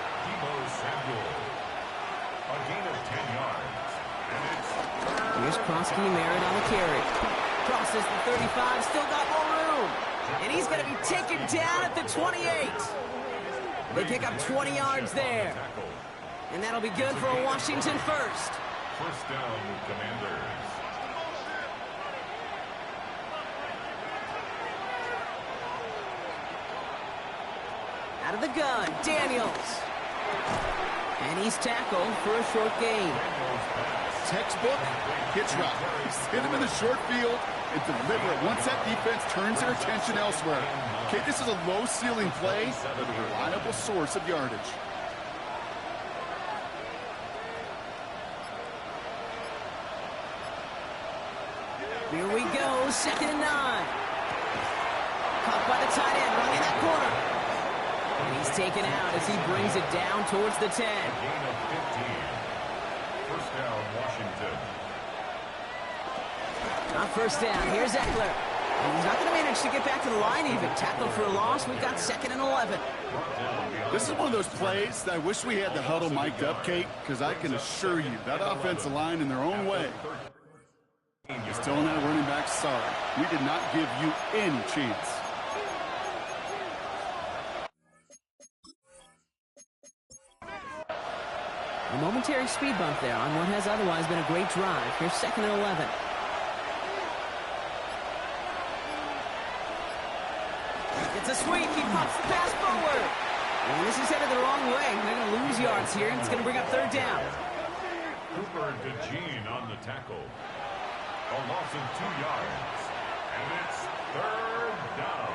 S3: A gain of 10 yards.
S1: Here's Krosky Merritt on the carry. Crosses the 35, still got more room. And he's going to be taken down at the 28. They pick up 20 yards there. And that'll be good for a Washington first.
S3: First down, Commanders.
S1: Out of the gun, Daniels. And he's tackled for a short gain.
S2: Textbook hitch route. Hit him in the short field and deliver it once that defense turns their attention elsewhere. Okay, this is a low-ceiling play, but a reliable source of yardage.
S1: Here we go, 2nd and 9. Caught by the tight end, running that corner. And he's taken out as he brings it down towards the 10.
S3: Gain of 15. First down, Washington.
S1: On first down, here's Eckler. And he's not going to manage to get back to the line even. Tackled for a loss. We've got 2nd and 11.
S2: This is one of those plays that I wish we had the huddle mic'd up, Kate, because I can assure you that offensive line in their own way is telling that running back, sorry, we did not give you any chance.
S1: A momentary speed bump there on what has otherwise been a great drive. Here's 2nd and 11. It's a sweep. He pops the pass forward. And this is headed the wrong way. They're going to lose yards here, and it's going to bring up 3rd down.
S3: Cooper DeJean on the tackle. A loss of 2 yards. And it's 3rd down.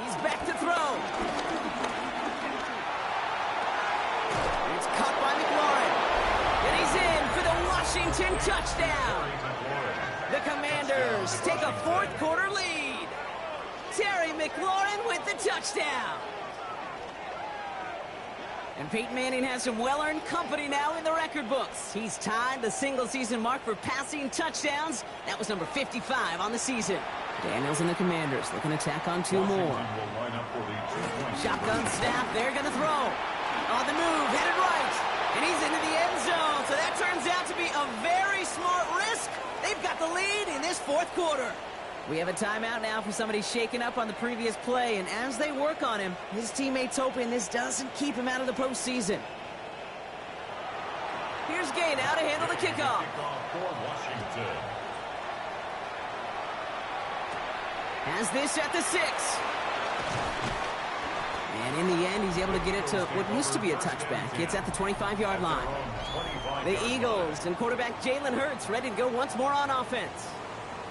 S1: He's back to throw. It's caught by McLaurin. And he's in for the Washington touchdown. The Commanders take a 4th quarter lead. Terry McLaurin with the touchdown. And Peyton Manning has some well-earned company now in the record books. He's tied the single-season mark for passing touchdowns. That was number 55 on the season. Daniels and the Commanders looking to tack on 2 more. Shotgun snap, they're going to throw. On the move, headed right. And he's into the end zone. So that turns out to be a very smart risk. They've got the lead in this 4th quarter. We have a timeout now for somebody shaken up on the previous play. And as they work on him, his teammates hoping this doesn't keep him out of the postseason. Here's Gay now to handle the kickoff.
S3: For Washington.
S1: Has this at the 6. And in the end, he's able to get it to what used to be a touchback. It's at the 25-yard line. The Eagles and quarterback Jalen Hurts ready to go once more on offense.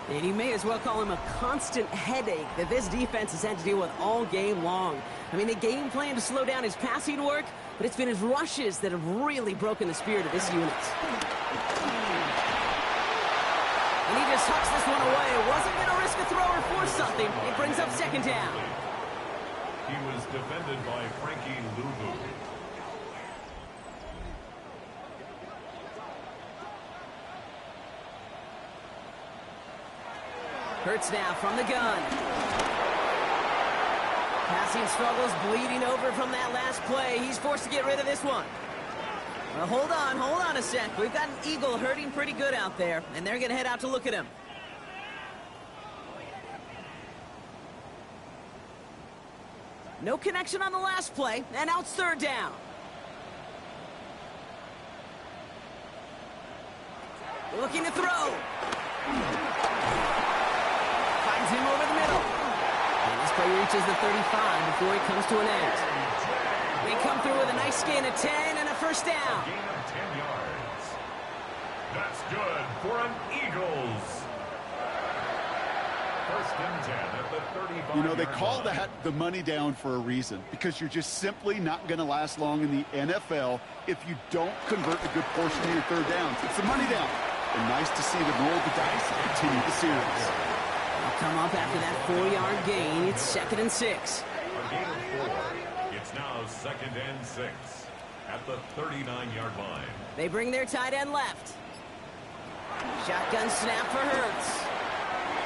S1: And you may as well call him a constant headache that this defense has had to deal with all game long. I mean, the game plan to slow down his passing work, but it's been his rushes that have really broken the spirit of this unit. And he just hucks this one away. Wasn't going to risk a throw or force something. It brings up 2nd down.
S3: He was defended by Frankie Luvu.
S1: Hurts now from the gun. Passing struggles, bleeding over from that last play. He's forced to get rid of this one. Well, hold on a sec. We've got an Eagle hurting pretty good out there, and they're going to head out to look at him. No connection on the last play, and now it's 3rd down. Looking to throw. Finds him over the middle. And this play reaches the 35 before he comes to an end. They come through with a nice gain of 10 and a 1st down.
S3: Gain of 10 yards. That's good for an Eagles. 1st and 10 at the 35.
S2: You know, they call that the money down for a reason, because you're just simply not going to last long in the NFL if you don't convert a good portion of your 3rd downs. It's the money down. And nice to see them roll the dice and continue the series.
S1: They'll come up after that 4-yard gain. It's 2nd and 6.
S3: A gain of 4. It's now 2nd and 6 at the 39-yard line.
S1: They bring their tight end left. Shotgun snap for Hurts.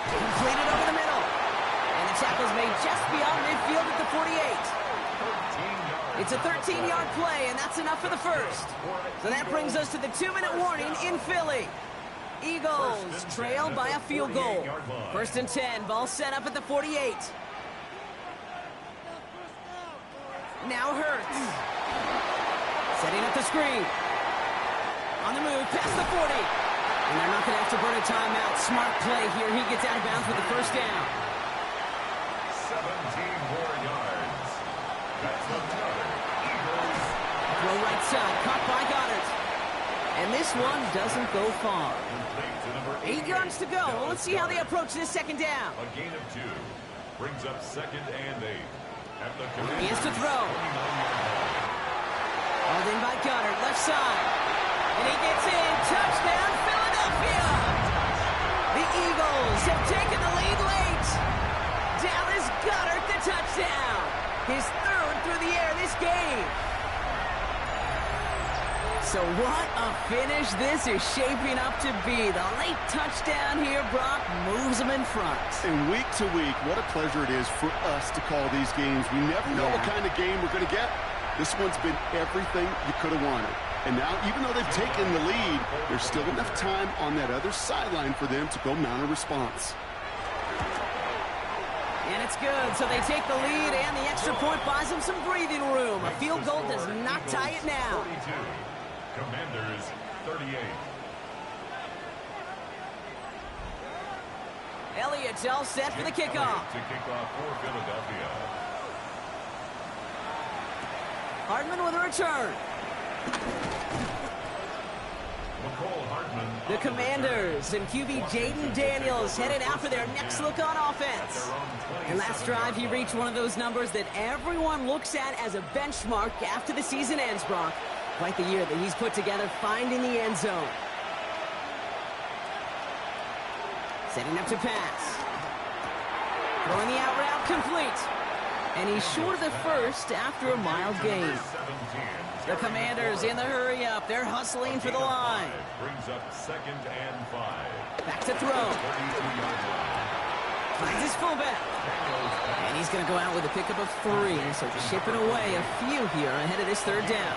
S1: Completed over the middle. And the tackle's made just beyond midfield at the 48. It's a 13-yard play, and that's enough for the 1st. So that brings us to the 2-minute warning in Philly. Eagles trail by a field goal. 1st and 10, ball set up at the 48. Now Hurts. Setting up the screen. On the move, past the 40. And they're not going to have to burn a timeout. Smart play here. He gets out of bounds with the first down.
S3: 17 more yards. That's another Eagles.
S1: Throw right side, caught by Goddard. And this one doesn't go far. 8 yards to go. Well, let's see how they approach this second down.
S3: A gain of 2 brings up 2nd and 8.
S1: He has to throw. Hauled in by Goddard, left side. And he gets in. Touchdown, Philadelphia! The Eagles have taken the lead late. Dallas Goddard the touchdown. His 3rd through the air this game. So what a finish this is shaping up to be. The late touchdown here, Brock, moves them in front.
S2: And week to week, what a pleasure it is for us to call these games. We never know what kind of game we're going to get. This one's been everything you could have wanted. And now, even though they've taken the lead, there's still enough time on that other sideline for them to go mount a response.
S1: And it's good. So they take the lead, and the extra point buys them some breathing room. A field goal does not tie it now.
S3: 42. Commanders 38.
S1: Elliott's all set for the kickoff.
S3: To kick off for Philadelphia.
S1: Hardman with a return. The Commanders and QB Jaden Daniels headed out for their next look on offense. And last drive, he reached one of those numbers that everyone looks at as a benchmark after the season ends, Brock. Quite the year that he's put together, finding the end zone. Setting up to pass. Throwing the out route complete. And he's short of the first after a mild gain. The Commanders in the hurry up. They're hustling for the line.
S3: Brings up 2nd and 5.
S1: Back to throw. Finds his fullback. And he's going to go out with a pickup of 3. So chipping away a few here ahead of this 3rd down.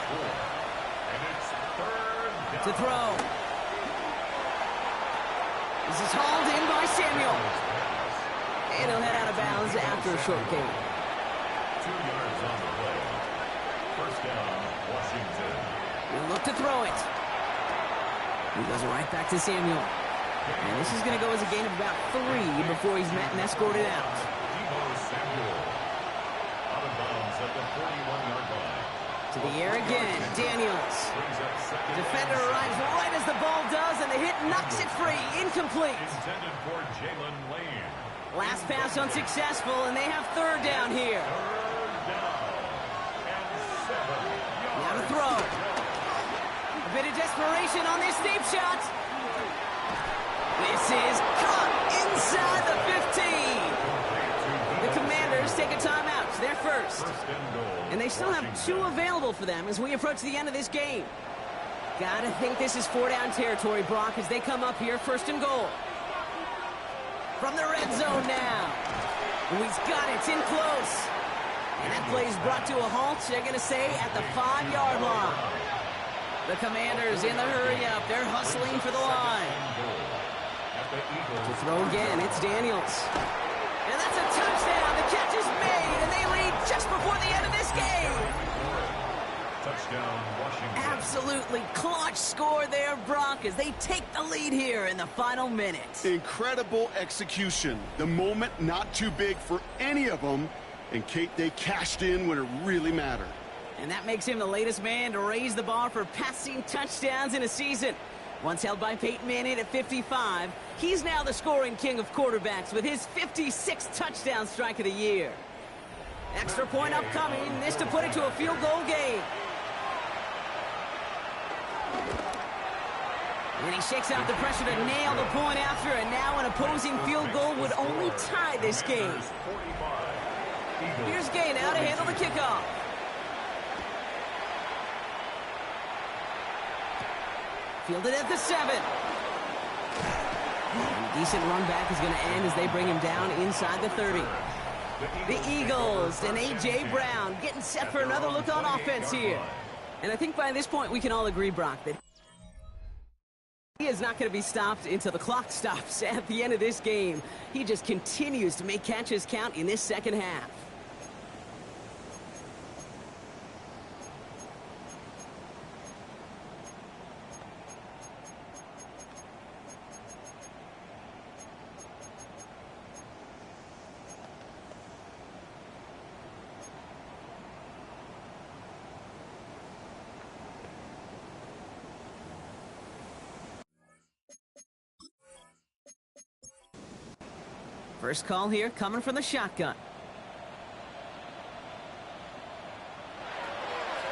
S1: To throw. This is hauled in by Samuel. And he'll head out of bounds after a short gain.
S3: 2 yards on the play. 1st down, Washington.
S1: He'll look to throw it. He goes right back to Samuel. And this is going to go as a gain of about 3 before he's met and escorted out.
S3: Samuel. Out of bounds at the 41-yard line.
S1: To the air again, Daniels. Defender arrives right as the ball does, and the hit knocks it free. Incomplete.
S3: Intended for Jalen Lane.
S1: Last pass unsuccessful, and they have 3rd down here.
S3: 3rd down and 7 yards.
S1: Now to throw. A bit of desperation on this deep shot. This is caught inside the 15. The Commanders take a timeout. They're first. And they still have 2 available for them as we approach the end of this game. Gotta think this is 4-down territory, Brock, as they come up here, 1st and goal. From the red zone now. And he's got it, it's in close. And that play is brought to a halt, they're going to say, at the 5-yard line. The Commanders in the hurry up. They're hustling for the line. To throw again, it's Daniels. And that's a touchdown. The catch is made, and they lead just before the end of this game.
S3: Touchdown, Washington.
S1: Absolutely clutch score there, Brock, as they take the lead here in the final minutes.
S2: Incredible execution. The moment not too big for any of them. And Kate, they cashed in when it really mattered.
S1: And that makes him the latest man to raise the bar for passing touchdowns in a season. Once held by Peyton Manning at 55, he's now the scoring king of quarterbacks with his 56th touchdown strike of the year. Extra point upcoming, this to put it to a field goal game. And he shakes out the pressure to nail the point after, and now an opposing field goal would only tie this game. Here's Gay now to handle the kickoff. Fielded at the 7. And a decent run back is going to end as they bring him down inside the 30. The Eagles and A.J. Brown getting set for another look on offense here. And I think by this point we can all agree, Brock, that he has is not going to be stopped until the clock stops at the end of this game. He just continues to make catches count in this second half. First call here coming from the shotgun.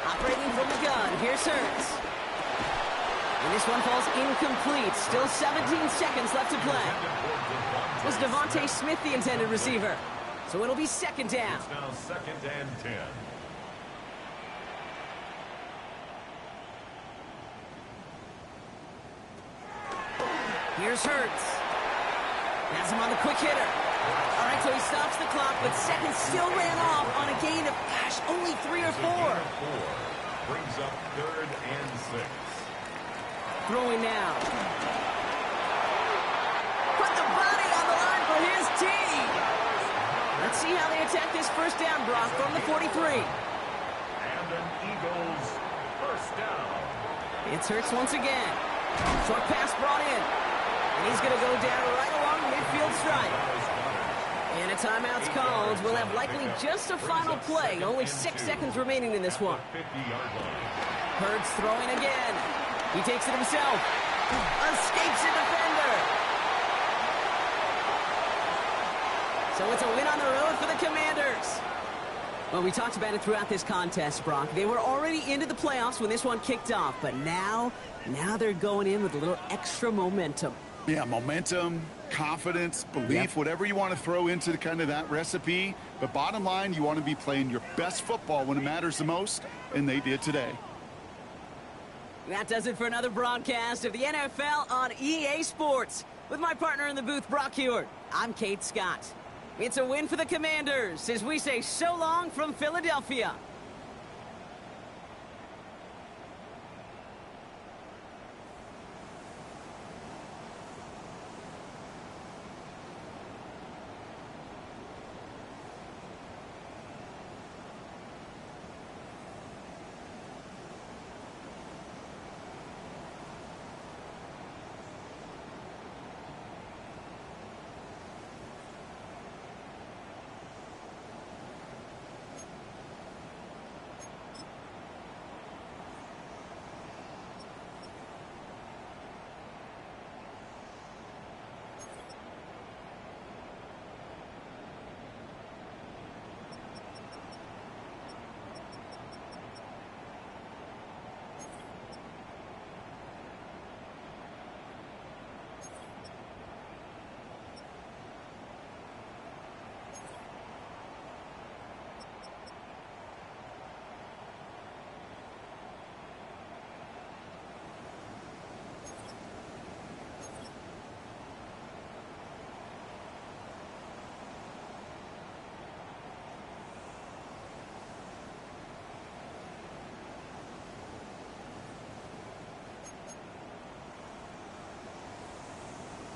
S1: Operating from the gun, here's Hurts. And this one falls incomplete. Still 17 seconds left to play. Was Devontae Smith the intended receiver? So it'll be second down.
S3: It's now 2nd and 10.
S1: Here's Hurts. Has him on the quick hitter. All right, so he stops the clock, but seconds still ran off on a gain of, only 3 or 4.
S3: Brings up 3rd and 6.
S1: Throwing now. Put the body on the line for his team. Let's see how they attack this first down, Brock, from the 43.
S3: And an Eagles first down.
S1: It's Hurts once again. Short pass brought in. And he's going to go down right along the midfield stripe. And a timeout's called. We'll have likely just a final play. Only 6 seconds remaining in this one. Hurts throwing again. He takes it himself. Escapes a defender. So it's a win on the road for the Commanders. Well, we talked about it throughout this contest, Brock. They were already into the playoffs when this one kicked off. But now they're going in with a little extra momentum.
S2: Yeah, momentum, confidence, belief, whatever you want to throw into kind of that recipe. But bottom line, you want to be playing your best football when it matters the most, and they did today.
S1: That does it for another broadcast of the NFL on EA Sports. With my partner in the booth, Brock Hewitt, I'm Kate Scott. It's a win for the Commanders as we say so long from Philadelphia.